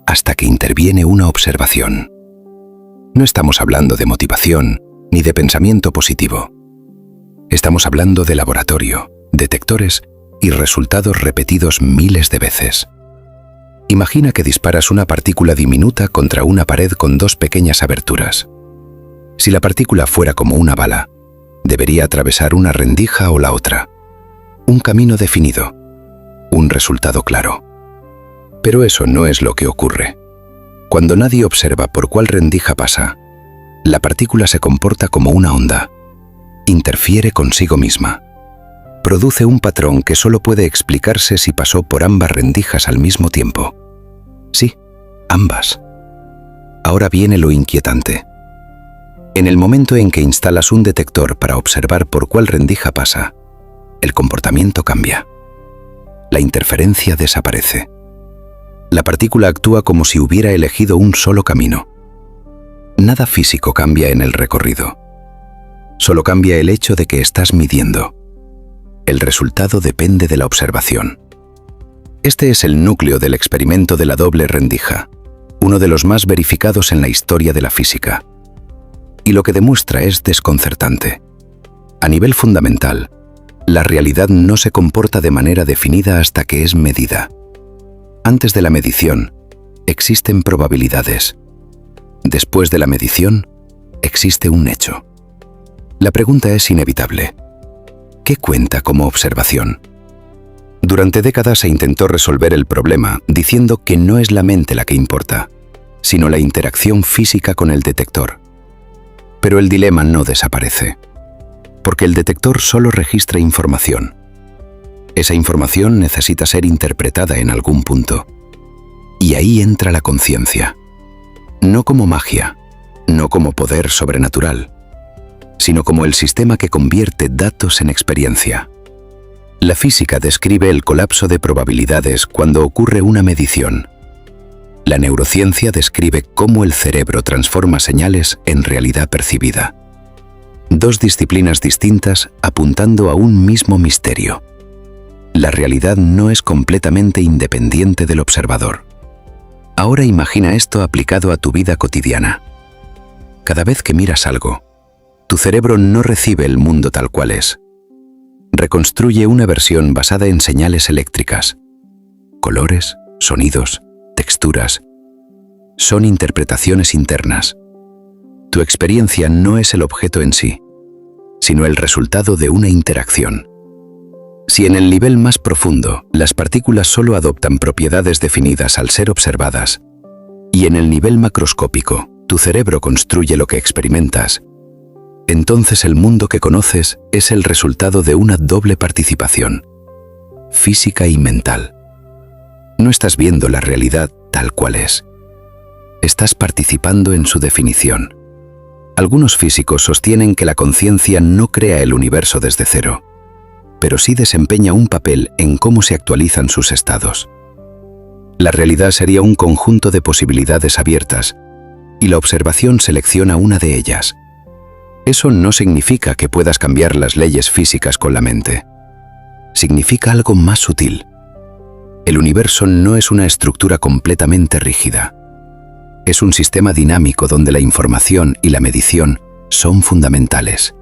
Speaker 1: hasta que interviene una observación. No estamos hablando de motivación ni de pensamiento positivo. Estamos hablando de laboratorio, detectores y resultados repetidos miles de veces. Imagina que disparas una partícula diminuta contra una pared con dos pequeñas aberturas. Si la partícula fuera como una bala, debería atravesar una rendija o la otra. Un camino definido, un resultado claro. Pero eso no es lo que ocurre. Cuando nadie observa por cuál rendija pasa, la partícula se comporta como una onda. Interfiere consigo misma. Produce un patrón que solo puede explicarse si pasó por ambas rendijas al mismo tiempo. Sí, ambas. Ahora viene lo inquietante. En el momento en que instalas un detector para observar por cuál rendija pasa, el comportamiento cambia. La interferencia desaparece. La partícula actúa como si hubiera elegido un solo camino. Nada físico cambia en el recorrido. Solo cambia el hecho de que estás midiendo. El resultado depende de la observación. Este es el núcleo del experimento de la doble rendija, uno de los más verificados en la historia de la física. Y lo que demuestra es desconcertante. A nivel fundamental, la realidad no se comporta de manera definida hasta que es medida. Antes de la medición, existen probabilidades. Después de la medición, existe un hecho. La pregunta es inevitable. ¿Qué cuenta como observación? Durante décadas se intentó resolver el problema diciendo que no es la mente la que importa, sino la interacción física con el detector. Pero el dilema no desaparece, porque el detector solo registra información. Esa información necesita ser interpretada en algún punto. Y ahí entra la conciencia. No como magia, no como poder sobrenatural, sino como el sistema que convierte datos en experiencia. La física describe el colapso de probabilidades cuando ocurre una medición. La neurociencia describe cómo el cerebro transforma señales en realidad percibida. Dos disciplinas distintas apuntando a un mismo misterio. La realidad no es completamente independiente del observador. Ahora imagina esto aplicado a tu vida cotidiana. Cada vez que miras algo, tu cerebro no recibe el mundo tal cual es. Reconstruye una versión basada en señales eléctricas. Colores, sonidos, texturas. Son interpretaciones internas. Tu experiencia no es el objeto en sí, sino el resultado de una interacción. Si en el nivel más profundo las partículas solo adoptan propiedades definidas al ser observadas, y en el nivel macroscópico tu cerebro construye lo que experimentas, entonces el mundo que conoces es el resultado de una doble participación, física y mental. No estás viendo la realidad tal cual es. Estás participando en su definición. Algunos físicos sostienen que la conciencia no crea el universo desde cero, pero sí desempeña un papel en cómo se actualizan sus estados. La realidad sería un conjunto de posibilidades abiertas, y la observación selecciona una de ellas. Eso no significa que puedas cambiar las leyes físicas con la mente. Significa algo más sutil. El universo no es una estructura completamente rígida. Es un sistema dinámico donde la información y la medición son fundamentales.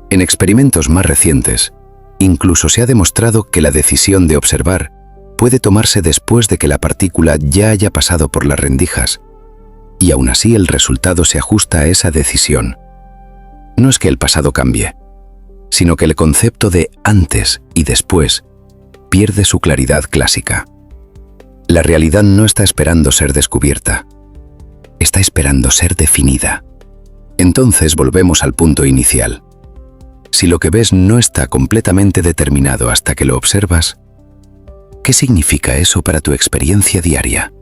Speaker 1: En experimentos más recientes, incluso se ha demostrado que la decisión de observar puede tomarse después de que la partícula ya haya pasado por las rendijas, y aún así el resultado se ajusta a esa decisión. No es que el pasado cambie, sino que el concepto de antes y después pierde su claridad clásica. La realidad no está esperando ser descubierta, está esperando ser definida. Entonces volvemos al punto inicial. Si lo que ves no está completamente determinado hasta que lo observas, ¿qué significa eso para tu experiencia diaria?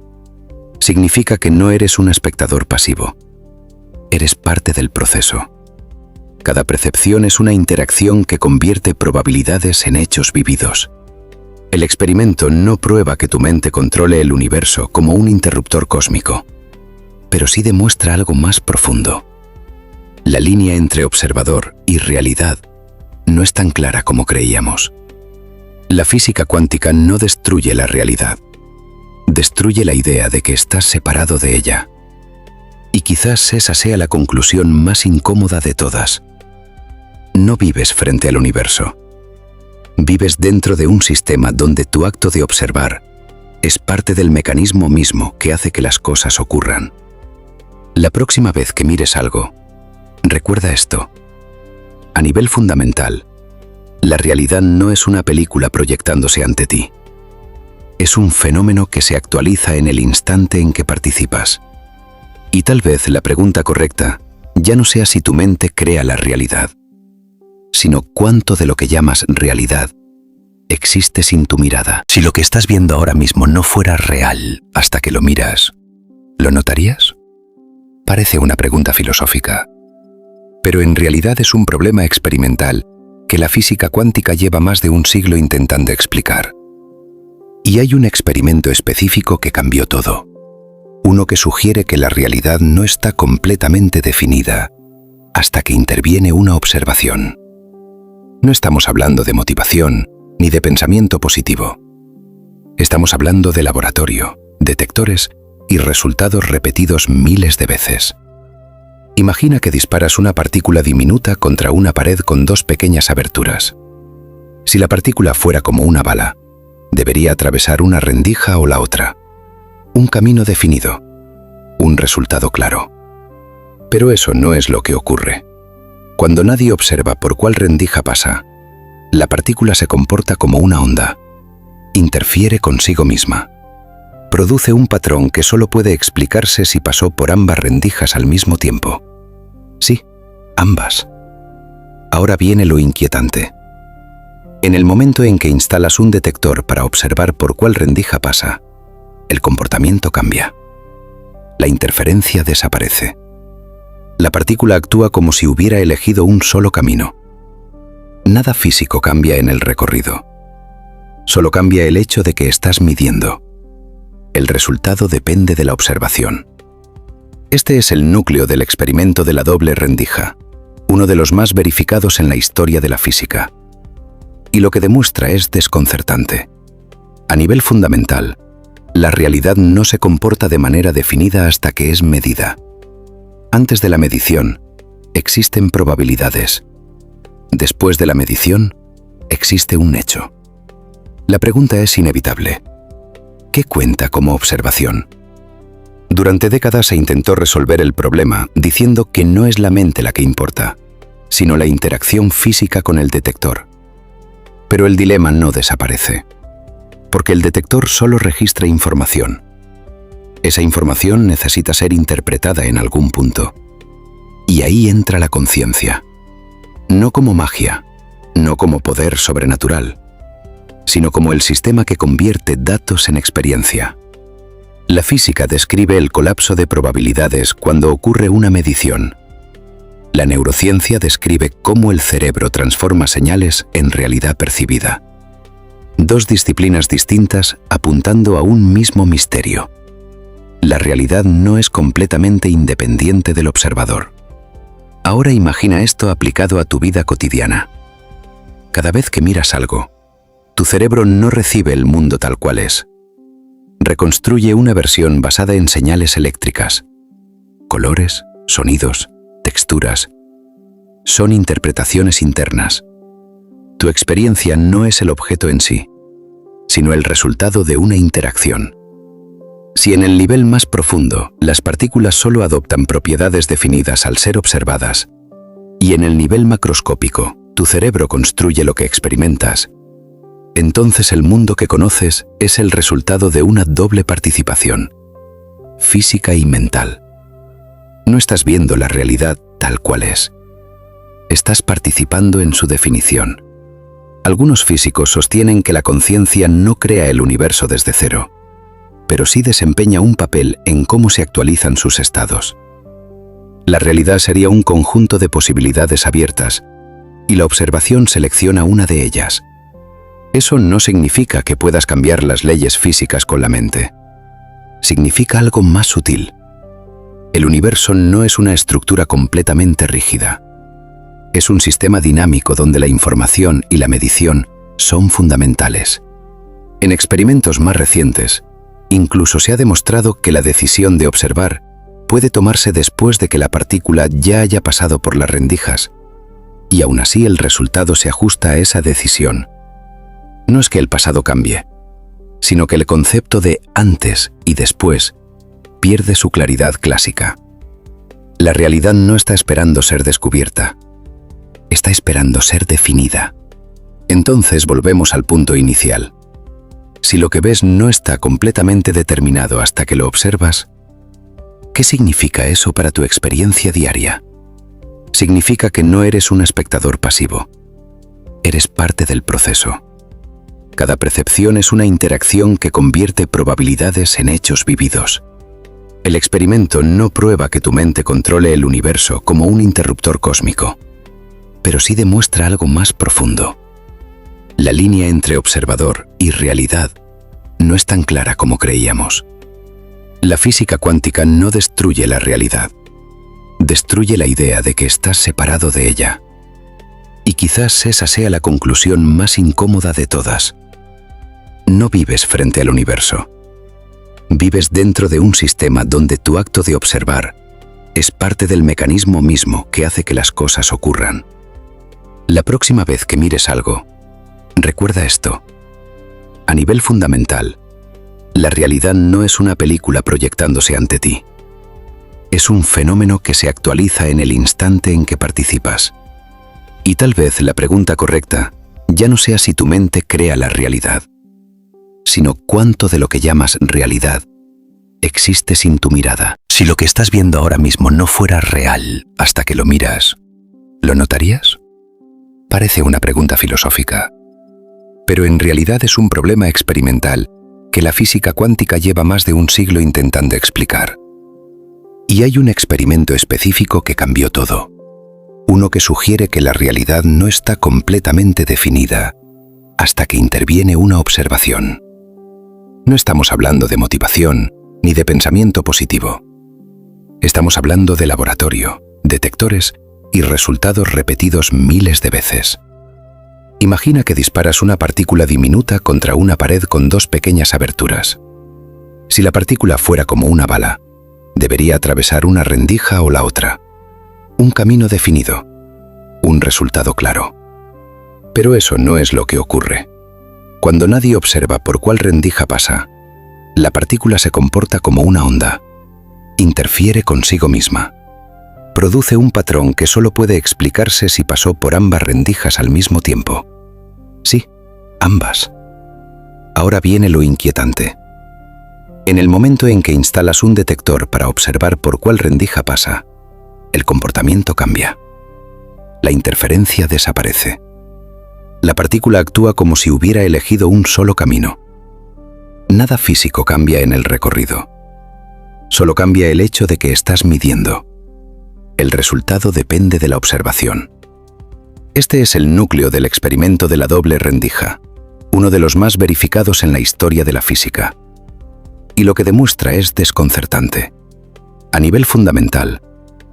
Speaker 1: Significa que no eres un espectador pasivo. Eres parte del proceso. Cada percepción es una interacción que convierte probabilidades en hechos vividos. El experimento no prueba que tu mente controle el universo como un interruptor cósmico, pero sí demuestra algo más profundo. La línea entre observador y realidad no es tan clara como creíamos. La física cuántica no destruye la realidad. Destruye la idea de que estás separado de ella. Y quizás esa sea la conclusión más incómoda de todas. No vives frente al universo. Vives dentro de un sistema donde tu acto de observar es parte del mecanismo mismo que hace que las cosas ocurran. La próxima vez que mires algo, recuerda esto. A nivel fundamental, la realidad no es una película proyectándose ante ti. Es un fenómeno que se actualiza en el instante en que participas. Y tal vez la pregunta correcta ya no sea si tu mente crea la realidad, sino cuánto de lo que llamas realidad existe sin tu mirada. Si lo que estás viendo ahora mismo no fuera real hasta que lo miras, ¿lo notarías? Parece una pregunta filosófica, Pero en realidad es un problema experimental que la física cuántica lleva más de un siglo intentando explicar. Y hay un experimento específico que cambió todo. Uno que sugiere que la realidad no está completamente definida hasta que interviene una observación. No estamos hablando de motivación ni de pensamiento positivo. Estamos hablando de laboratorio, detectores y resultados repetidos miles de veces. Imagina que disparas una partícula diminuta contra una pared con dos pequeñas aberturas. Si la partícula fuera como una bala, debería atravesar una rendija o la otra. Un camino definido, un resultado claro. Pero eso no es lo que ocurre. Cuando nadie observa por cuál rendija pasa, la partícula se comporta como una onda. Interfiere consigo misma. Produce un patrón que solo puede explicarse si pasó por ambas rendijas al mismo tiempo. Sí, ambas. Ahora viene lo inquietante. En el momento en que instalas un detector para observar por cuál rendija pasa, el comportamiento cambia. La interferencia desaparece. La partícula actúa como si hubiera elegido un solo camino. Nada físico cambia en el recorrido. Solo cambia el hecho de que estás midiendo. El resultado depende de la observación. Este es el núcleo del experimento de la doble rendija, uno de los más verificados en la historia de la física. Y lo que demuestra es desconcertante. A nivel fundamental, la realidad no se comporta de manera definida hasta que es medida. Antes de la medición, existen probabilidades. Después de la medición, existe un hecho. La pregunta es inevitable. ¿Qué cuenta como observación? Durante décadas se intentó resolver el problema diciendo que no es la mente la que importa, sino la interacción física con el detector. Pero el dilema no desaparece, porque el detector solo registra información. Esa información necesita ser interpretada en algún punto. Y ahí entra la conciencia. No como magia, no como poder sobrenatural, sino como el sistema que convierte datos en experiencia. La física describe el colapso de probabilidades cuando ocurre una medición. La neurociencia describe cómo el cerebro transforma señales en realidad percibida. Dos disciplinas distintas apuntando a un mismo misterio. La realidad no es completamente independiente del observador. Ahora imagina esto aplicado a tu vida cotidiana. Cada vez que miras algo, tu cerebro no recibe el mundo tal cual es. Reconstruye una versión basada en señales eléctricas. Colores, sonidos, texturas. Son interpretaciones internas. Tu experiencia no es el objeto en sí, sino el resultado de una interacción. Si en el nivel más profundo las partículas solo adoptan propiedades definidas al ser observadas, y en el nivel macroscópico tu cerebro construye lo que experimentas, entonces el mundo que conoces es el resultado de una doble participación, física y mental. No estás viendo la realidad tal cual es. Estás participando en su definición. Algunos físicos sostienen que la conciencia no crea el universo desde cero, pero sí desempeña un papel en cómo se actualizan sus estados. La realidad sería un conjunto de posibilidades abiertas, y la observación selecciona una de ellas. Eso no significa que puedas cambiar las leyes físicas con la mente. Significa algo más sutil. El universo no es una estructura completamente rígida. Es un sistema dinámico donde la información y la medición son fundamentales. En experimentos más recientes, incluso se ha demostrado que la decisión de observar puede tomarse después de que la partícula ya haya pasado por las rendijas, y aún así el resultado se ajusta a esa decisión. No es que el pasado cambie, sino que el concepto de antes y después pierde su claridad clásica. La realidad no está esperando ser descubierta, está esperando ser definida. Entonces volvemos al punto inicial. Si lo que ves no está completamente determinado hasta que lo observas, ¿qué significa eso para tu experiencia diaria? Significa que no eres un espectador pasivo. Eres parte del proceso. Cada percepción es una interacción que convierte probabilidades en hechos vividos. El experimento no prueba que tu mente controle el universo como un interruptor cósmico, pero sí demuestra algo más profundo. La línea entre observador y realidad no es tan clara como creíamos. La física cuántica no destruye la realidad, destruye la idea de que estás separado de ella. Y quizás esa sea la conclusión más incómoda de todas. No vives frente al universo. Vives dentro de un sistema donde tu acto de observar es parte del mecanismo mismo que hace que las cosas ocurran. La próxima vez que mires algo, recuerda esto. A nivel fundamental, la realidad no es una película proyectándose ante ti. Es un fenómeno que se actualiza en el instante en que participas. Y tal vez la pregunta correcta ya no sea si tu mente crea la realidad, sino cuánto de lo que llamas realidad existe sin tu mirada. Si lo que estás viendo ahora mismo no fuera real hasta que lo miras, ¿lo notarías? Parece una pregunta filosófica, pero en realidad es un problema experimental que la física cuántica lleva más de un siglo intentando explicar. Y hay un experimento específico que cambió todo. Uno que sugiere que la realidad no está completamente definida hasta que interviene una observación. No estamos hablando de motivación ni de pensamiento positivo. Estamos hablando de laboratorio, detectores y resultados repetidos miles de veces. Imagina que disparas una partícula diminuta contra una pared con dos pequeñas aberturas. Si la partícula fuera como una bala, debería atravesar una rendija o la otra. Un camino definido, un resultado claro. Pero eso no es lo que ocurre. Cuando nadie observa por cuál rendija pasa, la partícula se comporta como una onda. Interfiere consigo misma. Produce un patrón que solo puede explicarse si pasó por ambas rendijas al mismo tiempo. Sí, ambas. Ahora viene lo inquietante. En el momento en que instalas un detector para observar por cuál rendija pasa, el comportamiento cambia. La interferencia desaparece. La partícula actúa como si hubiera elegido un solo camino. Nada físico cambia en el recorrido. Solo cambia el hecho de que estás midiendo. El resultado depende de la observación. Este es el núcleo del experimento de la doble rendija, uno de los más verificados en la historia de la física. Y lo que demuestra es desconcertante. A nivel fundamental,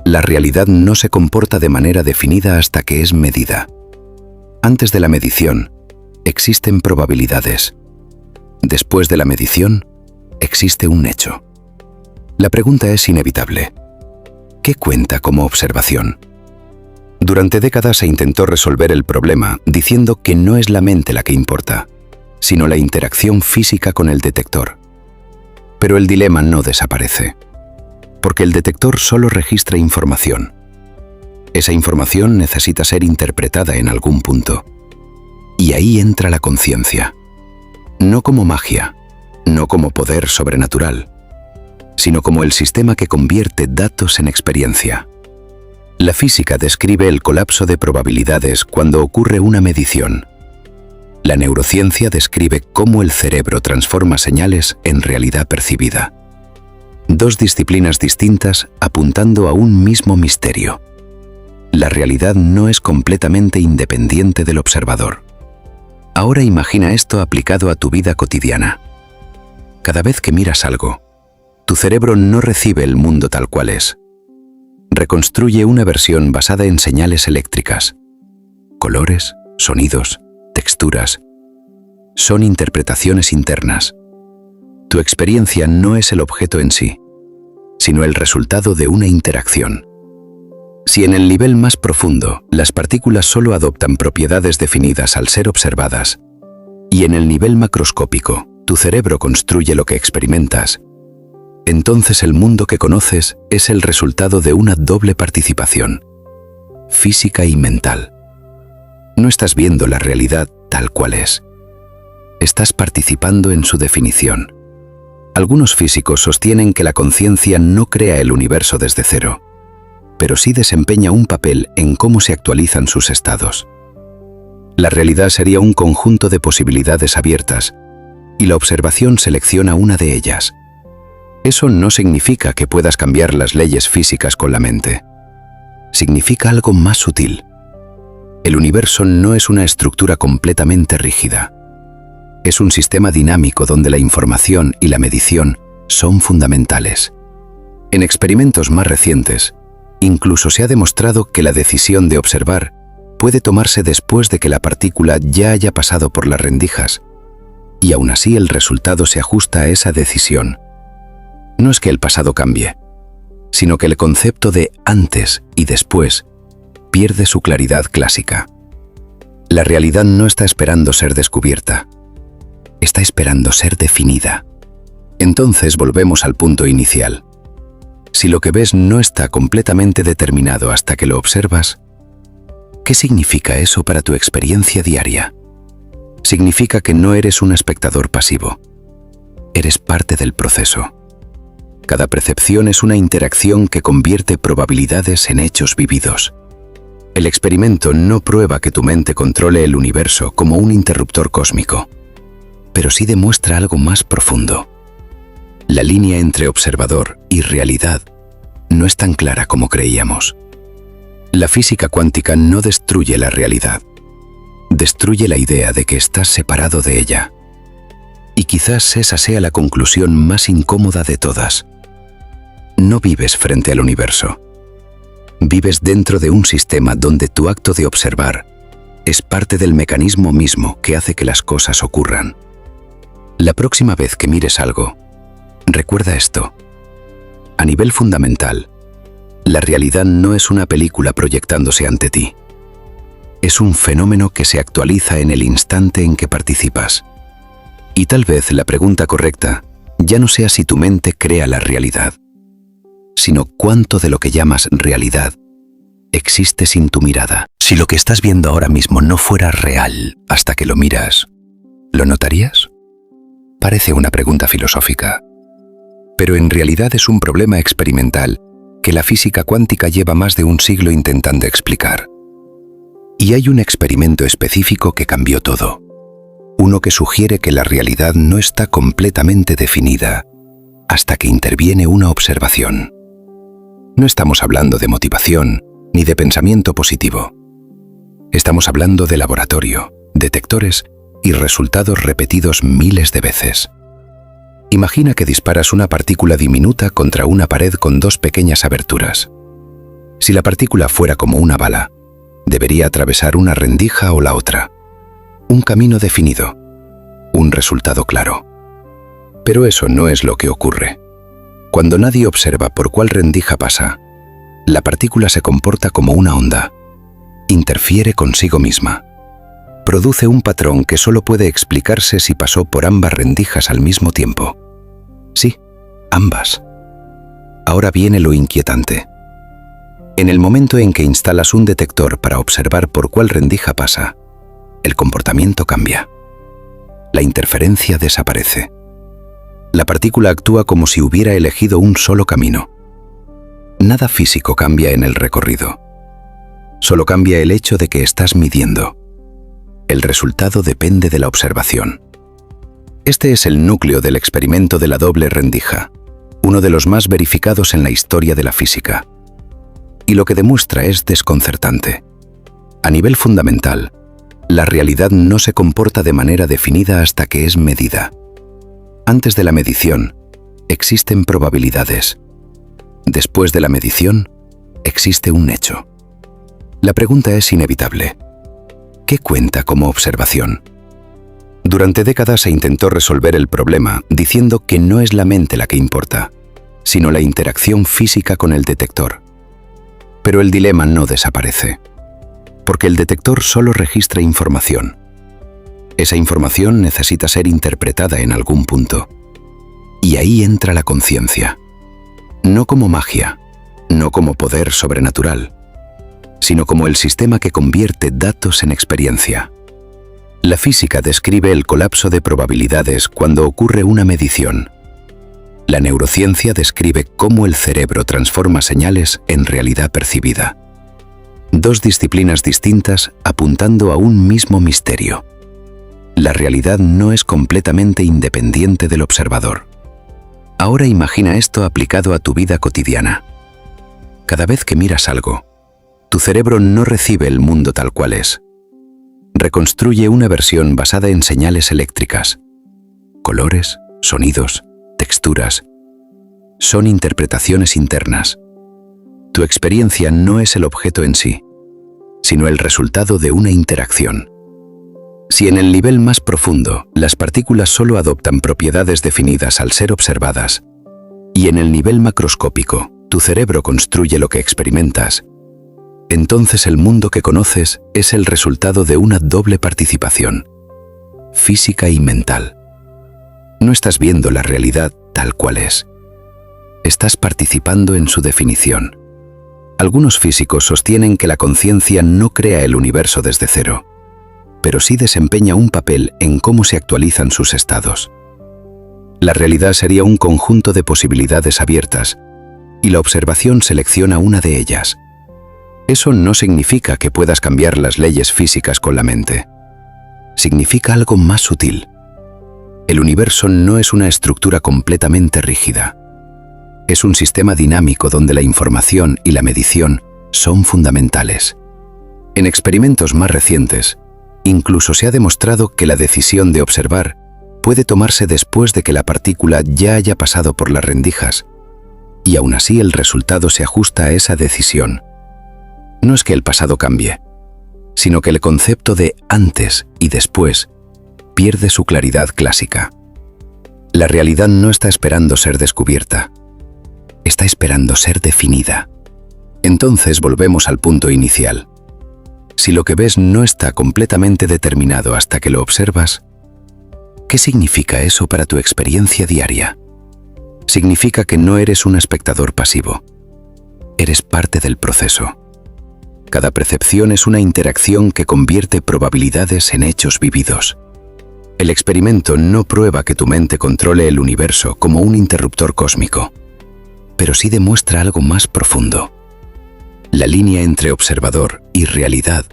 Speaker 1: la realidad no se comporta de manera definida hasta que es medida. Antes de la medición, existen probabilidades. Después de la medición, existe un hecho. La pregunta es inevitable. ¿Qué cuenta como observación? Durante décadas se intentó resolver el problema diciendo que no es la mente la que importa, sino la interacción física con el detector. Pero el dilema no desaparece, porque el detector solo registra información. Esa información necesita ser interpretada en algún punto. Y ahí entra la conciencia. No como magia, no como poder sobrenatural, sino como el sistema que convierte datos en experiencia. La física describe el colapso de probabilidades cuando ocurre una medición. La neurociencia describe cómo el cerebro transforma señales en realidad percibida. Dos disciplinas distintas apuntando a un mismo misterio. La realidad no es completamente independiente del observador. Ahora imagina esto aplicado a tu vida cotidiana. Cada vez que miras algo, tu cerebro no recibe el mundo tal cual es. Reconstruye una versión basada en señales eléctricas. Colores, sonidos, texturas. Son interpretaciones internas. Tu experiencia no es el objeto en sí, sino el resultado de una interacción. Si en el nivel más profundo las partículas solo adoptan propiedades definidas al ser observadas, y en el nivel macroscópico tu cerebro construye lo que experimentas, entonces el mundo que conoces es el resultado de una doble participación, física y mental. No estás viendo la realidad tal cual es. Estás participando en su definición. Algunos físicos sostienen que la conciencia no crea el universo desde cero, pero sí desempeña un papel en cómo se actualizan sus estados. La realidad sería un conjunto de posibilidades abiertas, y la observación selecciona una de ellas. Eso no significa que puedas cambiar las leyes físicas con la mente. Significa algo más sutil. El universo no es una estructura completamente rígida. Es un sistema dinámico donde la información y la medición son fundamentales. En experimentos más recientes, incluso se ha demostrado que la decisión de observar puede tomarse después de que la partícula ya haya pasado por las rendijas, y aún así el resultado se ajusta a esa decisión. No es que el pasado cambie, sino que el concepto de antes y después pierde su claridad clásica. La realidad no está esperando ser descubierta, está esperando ser definida. Entonces volvemos al punto inicial. Si lo que ves no está completamente determinado hasta que lo observas, ¿qué significa eso para tu experiencia diaria? Significa que no eres un espectador pasivo. Eres parte del proceso. Cada percepción es una interacción que convierte probabilidades en hechos vividos. El experimento no prueba que tu mente controle el universo como un interruptor cósmico, pero sí demuestra algo más profundo. La línea entre observador y realidad no es tan clara como creíamos. La física cuántica no destruye la realidad, destruye la idea de que estás separado de ella. Y quizás esa sea la conclusión más incómoda de todas. No vives frente al universo. Vives dentro de un sistema donde tu acto de observar es parte del mecanismo mismo que hace que las cosas ocurran. La próxima vez que mires algo, recuerda esto. A nivel fundamental, la realidad no es una película proyectándose ante ti. Es un fenómeno que se actualiza en el instante en que participas. Y tal vez la pregunta correcta ya no sea si tu mente crea la realidad, sino cuánto de lo que llamas realidad existe sin tu mirada. Si lo que estás viendo ahora mismo no fuera real hasta que lo miras, ¿lo notarías? Parece una pregunta filosófica, pero en realidad es un problema experimental que la física cuántica lleva más de un siglo intentando explicar. Y hay un experimento específico que cambió todo. Uno que sugiere que la realidad no está completamente definida hasta que interviene una observación. No estamos hablando de motivación ni de pensamiento positivo. Estamos hablando de laboratorio, detectores y resultados repetidos miles de veces. Imagina que disparas una partícula diminuta contra una pared con dos pequeñas aberturas. Si la partícula fuera como una bala, debería atravesar una rendija o la otra. Un camino definido, un resultado claro. Pero eso no es lo que ocurre. Cuando nadie observa por cuál rendija pasa, la partícula se comporta como una onda. Interfiere consigo misma. Produce un patrón que solo puede explicarse si pasó por ambas rendijas al mismo tiempo. Sí, ambas. Ahora viene lo inquietante. En el momento en que instalas un detector para observar por cuál rendija pasa, el comportamiento cambia. La interferencia desaparece. La partícula actúa como si hubiera elegido un solo camino. Nada físico cambia en el recorrido. Solo cambia el hecho de que estás midiendo. El resultado depende de la observación. Este es el núcleo del experimento de la doble rendija, uno de los más verificados en la historia de la física. Y lo que demuestra es desconcertante. A nivel fundamental, la realidad no se comporta de manera definida hasta que es medida. Antes de la medición, existen probabilidades. Después de la medición, existe un hecho. La pregunta es inevitable. ¿Qué cuenta como observación? Durante décadas se intentó resolver el problema diciendo que no es la mente la que importa, sino la interacción física con el detector. Pero el dilema no desaparece, porque el detector solo registra información. Esa información necesita ser interpretada en algún punto. Y ahí entra la conciencia. No como magia, no como poder sobrenatural, sino como el sistema que convierte datos en experiencia. La física describe el colapso de probabilidades cuando ocurre una medición. La neurociencia describe cómo el cerebro transforma señales en realidad percibida. Dos disciplinas distintas apuntando a un mismo misterio. La realidad no es completamente independiente del observador. Ahora imagina esto aplicado a tu vida cotidiana. Cada vez que miras algo, tu cerebro no recibe el mundo tal cual es. Reconstruye una versión basada en señales eléctricas. Colores, sonidos, texturas. Son interpretaciones internas. Tu experiencia no es el objeto en sí, sino el resultado de una interacción. Si en el nivel más profundo las partículas solo adoptan propiedades definidas al ser observadas, y en el nivel macroscópico tu cerebro construye lo que experimentas, entonces el mundo que conoces es el resultado de una doble participación, física y mental. No estás viendo la realidad tal cual es. Estás participando en su definición. Algunos físicos sostienen que la conciencia no crea el universo desde cero, pero sí desempeña un papel en cómo se actualizan sus estados. La realidad sería un conjunto de posibilidades abiertas, y la observación selecciona una de ellas. Eso no significa que puedas cambiar las leyes físicas con la mente. Significa algo más sutil. El universo no es una estructura completamente rígida. Es un sistema dinámico donde la información y la medición son fundamentales. En experimentos más recientes, incluso se ha demostrado que la decisión de observar puede tomarse después de que la partícula ya haya pasado por las rendijas, y aún así el resultado se ajusta a esa decisión. No es que el pasado cambie, sino que el concepto de antes y después pierde su claridad clásica. La realidad no está esperando ser descubierta, está esperando ser definida. Entonces volvemos al punto inicial. Si lo que ves no está completamente determinado hasta que lo observas, ¿qué significa eso para tu experiencia diaria? Significa que no eres un espectador pasivo. Eres parte del proceso. Cada percepción es una interacción que convierte probabilidades en hechos vividos. El experimento no prueba que tu mente controle el universo como un interruptor cósmico, pero sí demuestra algo más profundo. La línea entre observador y realidad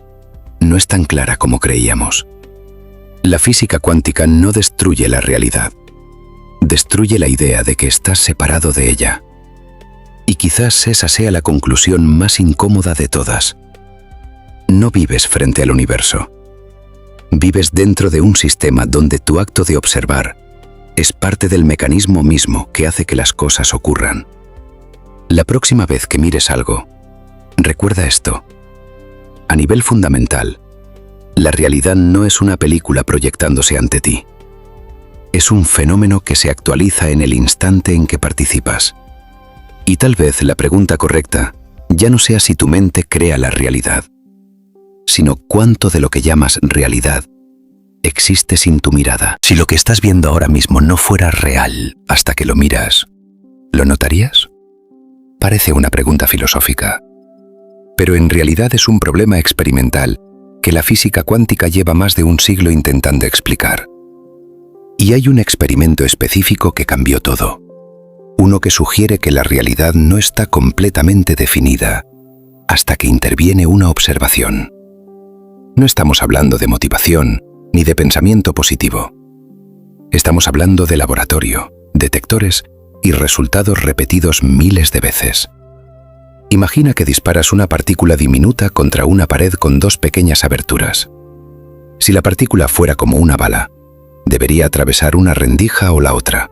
Speaker 1: no es tan clara como creíamos. La física cuántica no destruye la realidad. Destruye la idea de que estás separado de ella. Y quizás esa sea la conclusión más incómoda de todas. No vives frente al universo. Vives dentro de un sistema donde tu acto de observar es parte del mecanismo mismo que hace que las cosas ocurran. La próxima vez que mires algo, recuerda esto. A nivel fundamental, la realidad no es una película proyectándose ante ti. Es un fenómeno que se actualiza en el instante en que participas. Y tal vez la pregunta correcta ya no sea si tu mente crea la realidad, sino cuánto de lo que llamas realidad existe sin tu mirada. Si lo que estás viendo ahora mismo no fuera real hasta que lo miras, ¿lo notarías? Parece una pregunta filosófica, pero en realidad es un problema experimental que la física cuántica lleva más de un siglo intentando explicar. Y hay un experimento específico que cambió todo. Uno que sugiere que la realidad no está completamente definida hasta que interviene una observación. No estamos hablando de motivación ni de pensamiento positivo. Estamos hablando de laboratorio, detectores y resultados repetidos miles de veces. Imagina que disparas una partícula diminuta contra una pared con dos pequeñas aberturas. Si la partícula fuera como una bala, debería atravesar una rendija o la otra.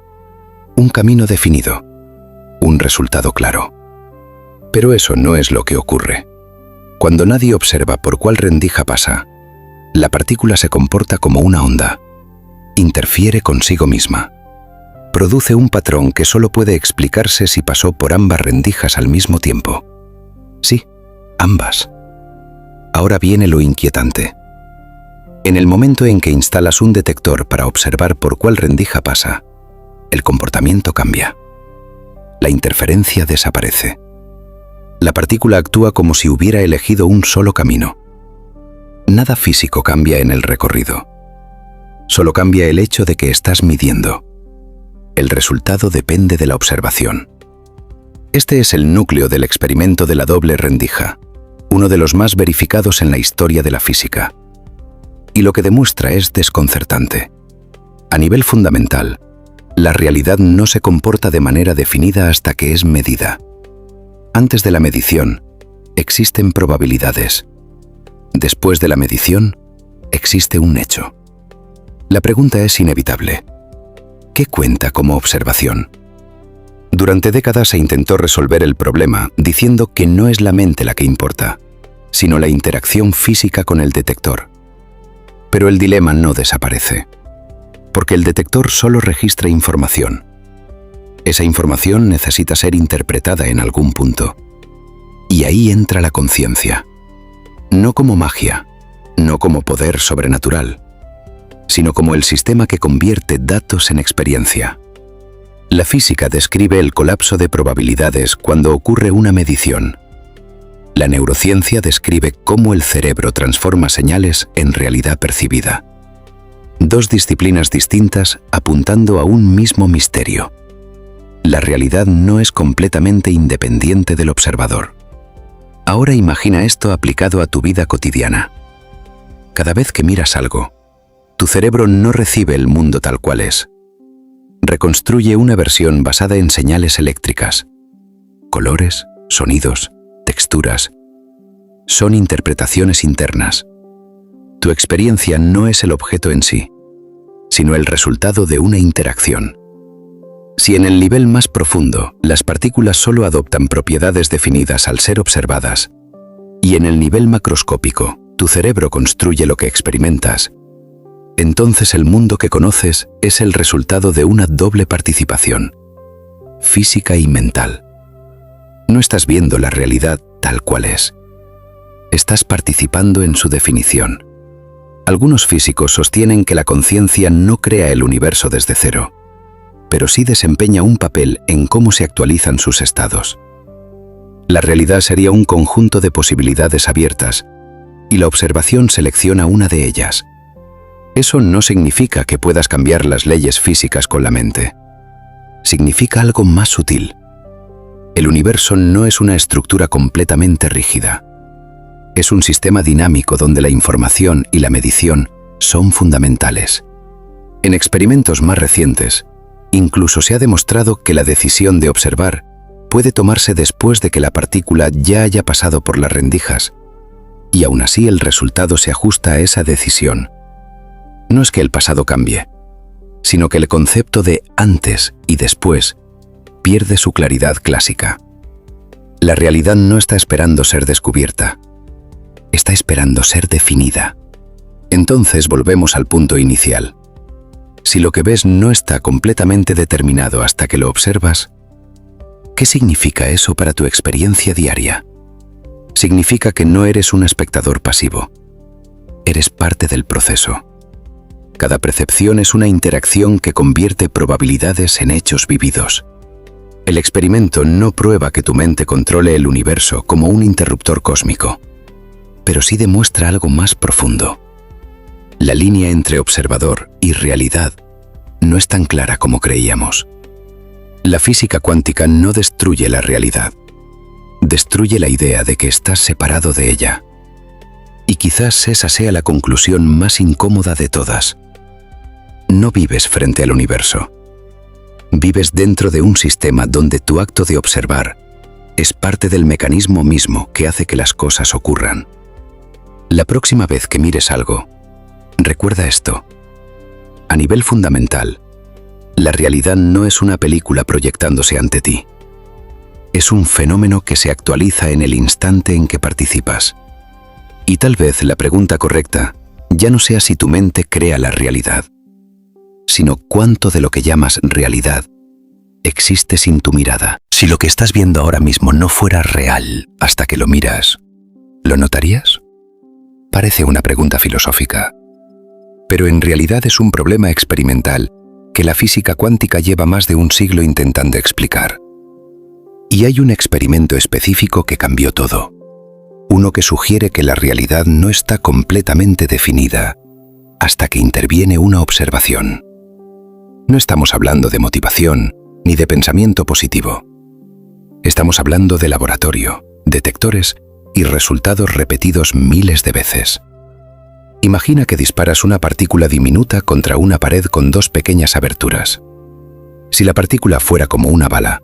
Speaker 1: Un camino definido, un resultado claro. Pero eso no es lo que ocurre. Cuando nadie observa por cuál rendija pasa, la partícula se comporta como una onda. Interfiere consigo misma. Produce un patrón que solo puede explicarse si pasó por ambas rendijas al mismo tiempo. Sí, ambas. Ahora viene lo inquietante. En el momento en que instalas un detector para observar por cuál rendija pasa, el comportamiento cambia. La interferencia desaparece. La partícula actúa como si hubiera elegido un solo camino. Nada físico cambia en el recorrido. Solo cambia el hecho de que estás midiendo. El resultado depende de la observación. Este es el núcleo del experimento de la doble rendija, uno de los más verificados en la historia de la física. Y lo que demuestra es desconcertante. A nivel fundamental, La realidad no se comporta de manera definida hasta que es medida. Antes de la medición, existen probabilidades. Después de la medición, existe un hecho. La pregunta es inevitable. ¿Qué cuenta como observación? Durante décadas se intentó resolver el problema diciendo que no es la mente la que importa, sino la interacción física con el detector. Pero el dilema no desaparece, porque el detector solo registra información. Esa información necesita ser interpretada en algún punto. Y ahí entra la conciencia. No como magia, no como poder sobrenatural, sino como el sistema que convierte datos en experiencia. La física describe el colapso de probabilidades cuando ocurre una medición. La neurociencia describe cómo el cerebro transforma señales en realidad percibida. Dos disciplinas distintas apuntando a un mismo misterio. La realidad no es completamente independiente del observador. Ahora imagina esto aplicado a tu vida cotidiana. Cada vez que miras algo, tu cerebro no recibe el mundo tal cual es. Reconstruye una versión basada en señales eléctricas. Colores, sonidos, texturas. Son interpretaciones internas. Tu experiencia no es el objeto en sí, sino el resultado de una interacción. Si en el nivel más profundo las partículas solo adoptan propiedades definidas al ser observadas, y en el nivel macroscópico tu cerebro construye lo que experimentas, entonces el mundo que conoces es el resultado de una doble participación, física y mental. No estás viendo la realidad tal cual es. Estás participando en su definición. Algunos físicos sostienen que la conciencia no crea el universo desde cero, pero sí desempeña un papel en cómo se actualizan sus estados. La realidad sería un conjunto de posibilidades abiertas, y la observación selecciona una de ellas. Eso no significa que puedas cambiar las leyes físicas con la mente. Significa algo más sutil. El universo no es una estructura completamente rígida. Es un sistema dinámico donde la información y la medición son fundamentales. En experimentos más recientes, incluso se ha demostrado que la decisión de observar puede tomarse después de que la partícula ya haya pasado por las rendijas, y aún así el resultado se ajusta a esa decisión. No es que el pasado cambie, sino que el concepto de antes y después pierde su claridad clásica. La realidad no está esperando ser descubierta, está esperando ser definida. Entonces volvemos al punto inicial. Si lo que ves no está completamente determinado hasta que lo observas, ¿qué significa eso para tu experiencia diaria? Significa que no eres un espectador pasivo. Eres parte del proceso. Cada percepción es una interacción que convierte probabilidades en hechos vividos. El experimento no prueba que tu mente controle el universo como un interruptor cósmico, pero sí demuestra algo más profundo. La línea entre observador y realidad no es tan clara como creíamos. La física cuántica no destruye la realidad, destruye la idea de que estás separado de ella. Y quizás esa sea la conclusión más incómoda de todas. No vives frente al universo. Vives dentro de un sistema donde tu acto de observar es parte del mecanismo mismo que hace que las cosas ocurran. La próxima vez que mires algo, recuerda esto. A nivel fundamental, la realidad no es una película proyectándose ante ti. Es un fenómeno que se actualiza en el instante en que participas. Y tal vez la pregunta correcta ya no sea si tu mente crea la realidad, sino cuánto de lo que llamas realidad existe sin tu mirada. Si lo que estás viendo ahora mismo no fuera real hasta que lo miras, ¿lo notarías? Parece una pregunta filosófica, pero en realidad es un problema experimental que la física cuántica lleva más de un siglo intentando explicar. Y hay un experimento específico que cambió todo. Uno que sugiere que la realidad no está completamente definida hasta que interviene una observación. No estamos hablando de motivación ni de pensamiento positivo. Estamos hablando de laboratorio, detectores y resultados repetidos miles de veces. Imagina que disparas una partícula diminuta contra una pared con dos pequeñas aberturas. Si la partícula fuera como una bala,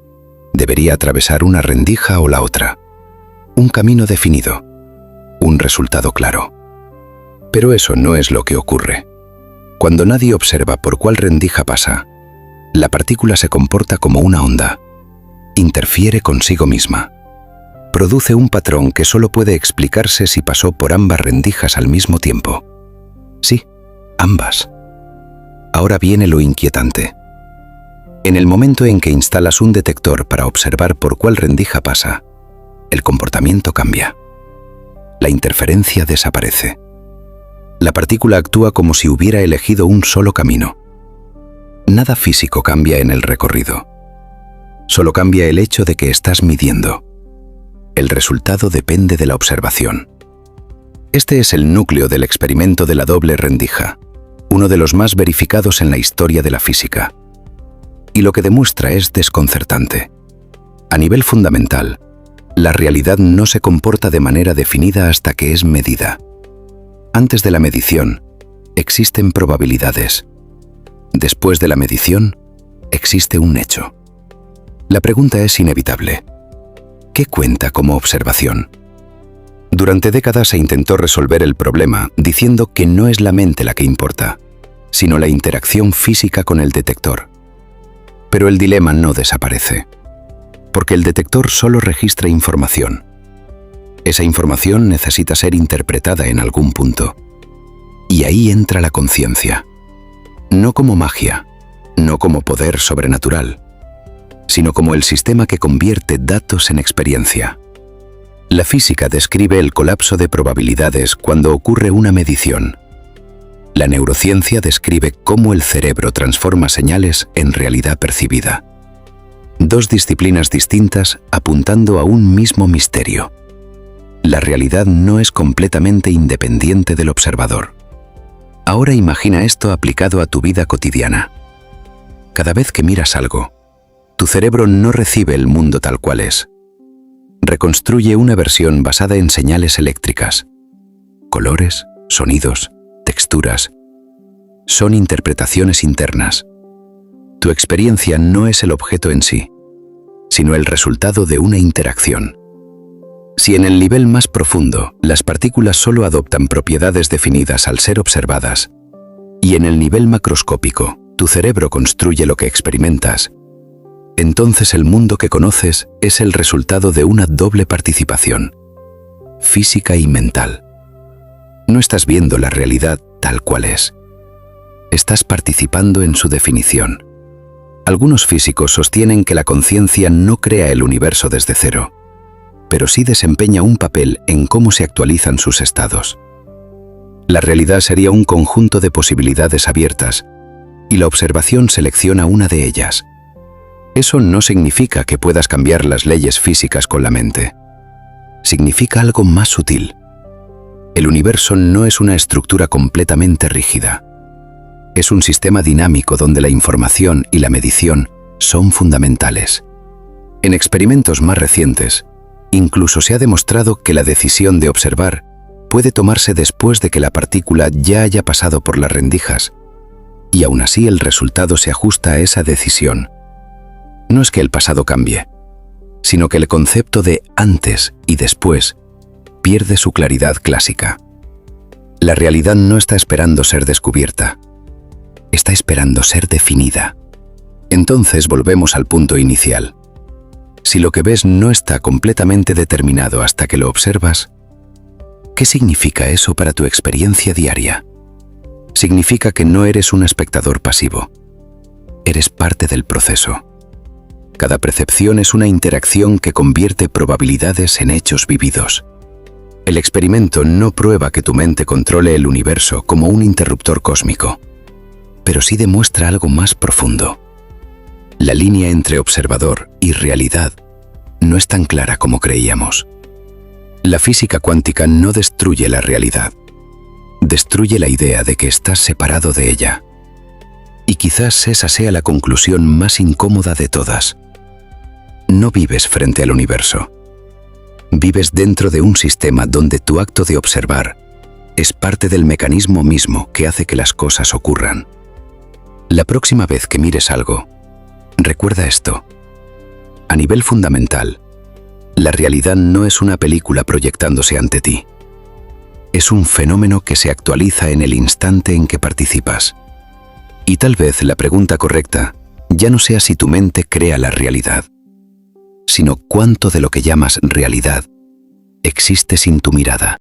Speaker 1: debería atravesar una rendija o la otra. Un camino definido, un resultado claro. Pero eso no es lo que ocurre. Cuando nadie observa por cuál rendija pasa, la partícula se comporta como una onda. Interfiere consigo misma. Produce un patrón que solo puede explicarse si pasó por ambas rendijas al mismo tiempo. Sí, ambas. Ahora viene lo inquietante. En el momento en que instalas un detector para observar por cuál rendija pasa, el comportamiento cambia. La interferencia desaparece. La partícula actúa como si hubiera elegido un solo camino. Nada físico cambia en el recorrido. Solo cambia el hecho de que estás midiendo. El resultado depende de la observación. Este es el núcleo del experimento de la doble rendija, uno de los más verificados en la historia de la física. Y lo que demuestra es desconcertante. A nivel fundamental, la realidad no se comporta de manera definida hasta que es medida. Antes de la medición, existen probabilidades. Después de la medición, existe un hecho. La pregunta es inevitable. ¿Qué cuenta como observación? Durante décadas se intentó resolver el problema diciendo que no es la mente la que importa, sino la interacción física con el detector. Pero el dilema no desaparece, porque el detector solo registra información. Esa información necesita ser interpretada en algún punto. Y ahí entra la conciencia. No como magia, no como poder sobrenatural, sino como el sistema que convierte datos en experiencia. La física describe el colapso de probabilidades cuando ocurre una medición. La neurociencia describe cómo el cerebro transforma señales en realidad percibida. Dos disciplinas distintas apuntando a un mismo misterio. La realidad no es completamente independiente del observador. Ahora imagina esto aplicado a tu vida cotidiana. Cada vez que miras algo, tu cerebro no recibe el mundo tal cual es. Reconstruye una versión basada en señales eléctricas. Colores, sonidos, texturas. Son interpretaciones internas. Tu experiencia no es el objeto en sí, sino el resultado de una interacción. Si en el nivel más profundo las partículas solo adoptan propiedades definidas al ser observadas, y en el nivel macroscópico tu cerebro construye lo que experimentas, entonces el mundo que conoces es el resultado de una doble participación, física y mental. No estás viendo la realidad tal cual es. Estás participando en su definición. Algunos físicos sostienen que la conciencia no crea el universo desde cero, pero sí desempeña un papel en cómo se actualizan sus estados. La realidad sería un conjunto de posibilidades abiertas, y la observación selecciona una de ellas. Eso no significa que puedas cambiar las leyes físicas con la mente. Significa algo más sutil. El universo no es una estructura completamente rígida. Es un sistema dinámico donde la información y la medición son fundamentales. En experimentos más recientes, incluso se ha demostrado que la decisión de observar puede tomarse después de que la partícula ya haya pasado por las rendijas, y aún así el resultado se ajusta a esa decisión. No es que el pasado cambie, sino que el concepto de antes y después pierde su claridad clásica. La realidad no está esperando ser descubierta, está esperando ser definida. Entonces volvemos al punto inicial. Si lo que ves no está completamente determinado hasta que lo observas, ¿qué significa eso para tu experiencia diaria? Significa que no eres un espectador pasivo. Eres parte del proceso. Cada percepción es una interacción que convierte probabilidades en hechos vividos. El experimento no prueba que tu mente controle el universo como un interruptor cósmico, pero sí demuestra algo más profundo. La línea entre observador y realidad no es tan clara como creíamos. La física cuántica no destruye la realidad. Destruye la idea de que estás separado de ella. Y quizás esa sea la conclusión más incómoda de todas. No vives frente al universo. Vives dentro de un sistema donde tu acto de observar es parte del mecanismo mismo que hace que las cosas ocurran. La próxima vez que mires algo, Recuerda esto. A nivel fundamental, la realidad no es una película proyectándose ante ti. Es un fenómeno que se actualiza en el instante en que participas. Y tal vez la pregunta correcta ya no sea si tu mente crea la realidad, sino cuánto de lo que llamas realidad existe sin tu mirada.